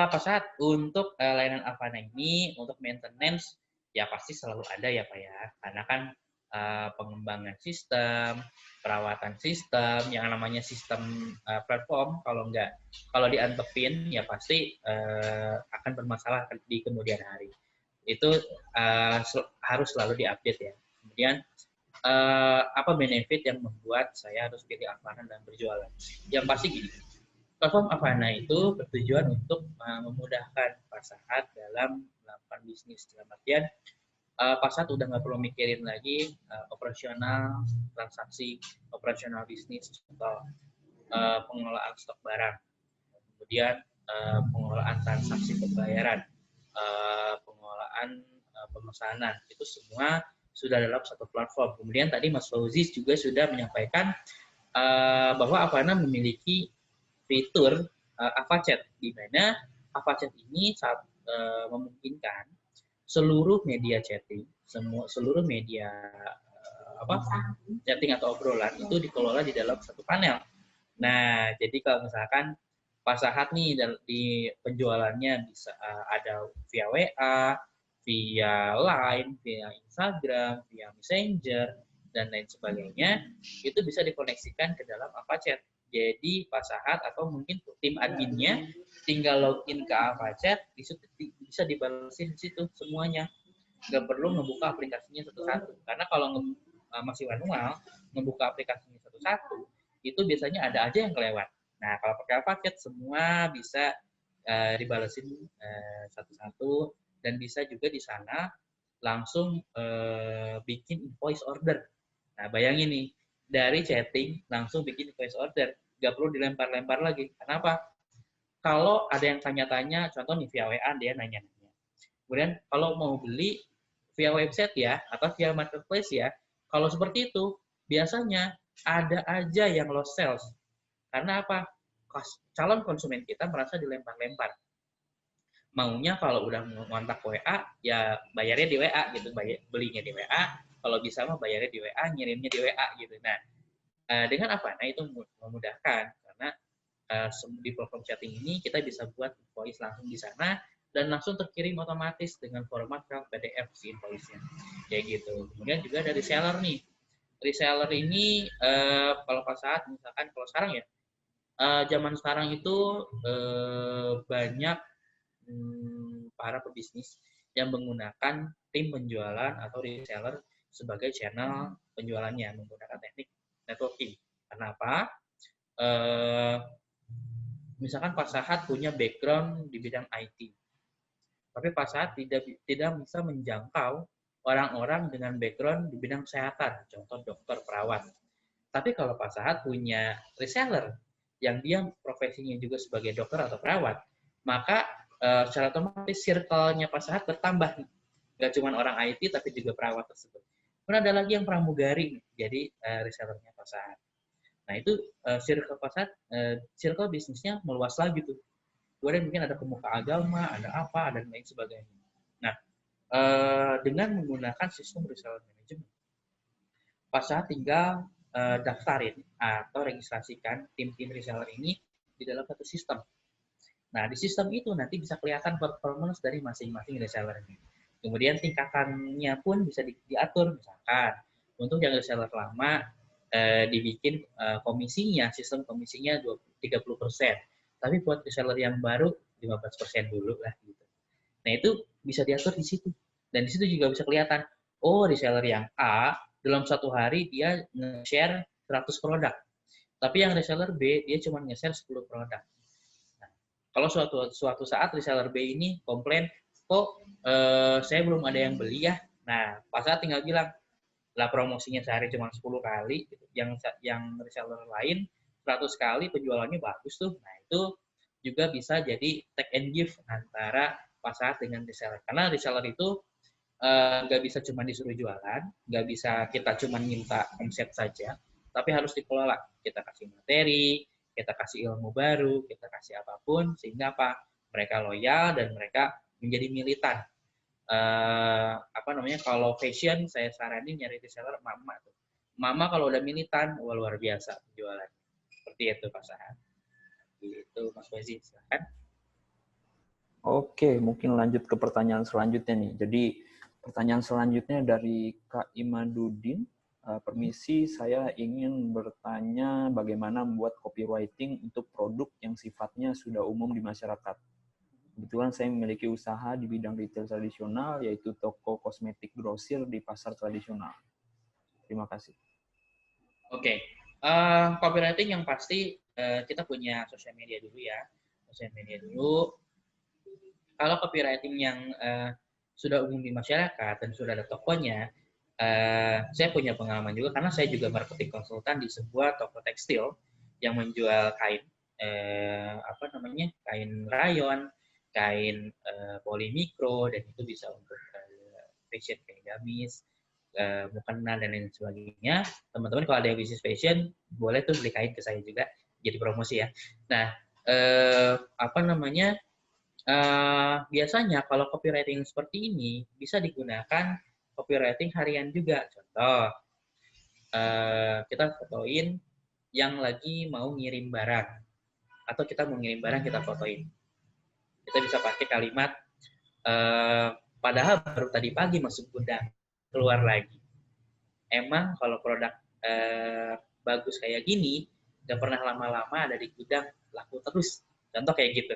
Pak Sahat, untuk layanan Avana ini, untuk maintenance, ya pasti selalu ada ya Pak ya. Karena kan pengembangan sistem, perawatan sistem, yang namanya sistem platform, kalau diantepin, ya pasti akan bermasalah di kemudian hari. Itu harus selalu diupdate ya. Kemudian apa benefit yang membuat saya harus pilih Avana dan berjualan? Yang pasti gini, platform Avana itu bertujuan untuk memudahkan Pak Sahat dalam melakukan bisnis. Dalam artian Pak Sahat udah nggak perlu mikirin lagi operasional transaksi, operasional bisnis, contoh pengelolaan stok barang, kemudian pengelolaan transaksi pembayaran, pengelolaan pemesanan, itu semua sudah dalam satu platform. Kemudian tadi Mas Fauzi juga sudah menyampaikan bahwa Avana memiliki fitur AvaChat, di mana AvaChat ini memungkinkan seluruh media chatting, seluruh media chatting atau obrolan itu dikelola di dalam satu panel. Nah, jadi kalau misalkan Pak Sahat nih di penjualannya bisa ada via WA, via Line, via Instagram, via Messenger, dan lain sebagainya, itu bisa dikoneksikan ke dalam AvaChat. Jadi Pak Sahat atau mungkin tim adminnya tinggal login ke AlphaChat, bisa dibalesin di situ semuanya. Nggak perlu ngebuka aplikasinya satu-satu. Karena kalau masih manual, ngebuka aplikasinya satu-satu, itu biasanya ada aja yang kelewat. Nah, kalau pakai AlphaChat, semua bisa dibalesin satu-satu, dan bisa juga di sana langsung bikin invoice order. Nah, bayangin nih, dari chatting langsung bikin invoice order. Nggak perlu dilempar-lempar lagi. Kenapa? Kalau ada yang tanya-tanya, contoh nih via WA, dia nanya-nanya. Kemudian kalau mau beli via website ya, atau via marketplace ya, kalau seperti itu, biasanya ada aja yang lost sales. Karena apa? Calon konsumen kita merasa dilempar-lempar. Maunya kalau udah ngontak WA, ya bayarnya di WA gitu, belinya di WA, kalau bisa mah bayarnya di WA, ngirimnya di WA gitu. Nah, dengan Avana itu memudahkan, karena di platform chatting ini kita bisa buat invoice langsung di sana, dan langsung terkirim otomatis dengan format PDF si invoice-nya. Kayak gitu. Kemudian juga dari reseller nih. Reseller ini kalau pas saat misalkan kalau sekarang ya, zaman sekarang itu banyak para pebisnis yang menggunakan tim penjualan atau reseller sebagai channel penjualannya menggunakan teknik networking. Kenapa? Misalkan Pak Sahat punya background di bidang IT, tapi Pak Sahat tidak bisa menjangkau orang-orang dengan background di bidang kesehatan, contoh dokter, perawat. Tapi kalau Pak Sahat punya reseller yang dia profesinya juga sebagai dokter atau perawat, maka secara otomatis circle-nya Pak Sahat bertambah. Nggak cuma orang IT, tapi juga perawat tersebut. Kemudian ada lagi yang pramugari, jadi resellernya Pak Sahat. Nah itu circle Pak Sahat, circle bisnisnya meluas lagi tuh. Kemudian mungkin ada pemuka agama, ada apa, dan lain sebagainya. Nah, dengan menggunakan sistem reseller management, Pak Sahat tinggal daftarin atau registrasikan tim-tim reseller ini di dalam satu sistem. Nah, di sistem itu nanti bisa kelihatan performance dari masing-masing reseller ini. Kemudian tingkatannya pun bisa diatur, misalkan untuk yang reseller lama dibikin komisinya, sistem komisinya 30%. Tapi buat reseller yang baru 15% dulu lah gitu. Nah, itu bisa diatur di situ. Dan di situ juga bisa kelihatan, oh reseller yang A dalam satu hari dia nge-share 100 produk. Tapi yang reseller B dia cuma nge-share 10 produk. Nah, kalau suatu saat reseller B ini komplain, kok saya belum ada yang beli ya. Nah, pas saat tinggal bilang, lah promosinya sehari cuma 10 kali, gitu. Yang reseller lain 100 kali penjualannya bagus tuh. Nah, itu juga bisa jadi take and give antara pasar dengan reseller. Karena reseller itu nggak bisa cuma disuruh jualan, nggak bisa kita cuma minta omset saja, tapi harus dikelola. Kita kasih materi, kita kasih ilmu baru, kita kasih apapun, sehingga apa? Mereka loyal dan mereka menjadi militan. Kalau fashion saya saranin nyari reseller mama tuh. Mama kalau udah militan, wah luar biasa penjualan. Seperti itu Pak Sahat. Gitu Mas Wezi, silakan. Oke, mungkin lanjut ke pertanyaan selanjutnya nih. Jadi pertanyaan selanjutnya dari Kak Imadudin. Permisi, saya ingin bertanya bagaimana membuat copywriting untuk produk yang sifatnya sudah umum di masyarakat. Kebetulan saya memiliki usaha di bidang retail tradisional, yaitu toko kosmetik grosir di pasar tradisional. Terima kasih. Oke, copywriting yang pasti kita punya sosial media dulu ya. Sosial media dulu. Kalau copywriting yang sudah umum di masyarakat dan sudah ada tokonya, saya punya pengalaman juga karena saya juga marketing konsultan di sebuah toko tekstil yang menjual kain kain rayon, kain polimikro, dan itu bisa untuk fashion kayak gamis, mukena dan lain sebagainya. Teman-teman kalau ada yang bisnis fashion boleh tuh beli kain ke saya juga jadi promosi ya. Nah, biasanya kalau copywriting seperti ini bisa digunakan copywriting harian juga. Contoh, kita fotoin yang lagi mau ngirim barang, atau kita mau ngirim barang kita fotoin. Kita bisa pakai kalimat, padahal baru tadi pagi masuk gudang, keluar lagi. Emang kalau produk bagus kayak gini, nggak pernah lama-lama ada di gudang, laku terus. Contoh kayak gitu.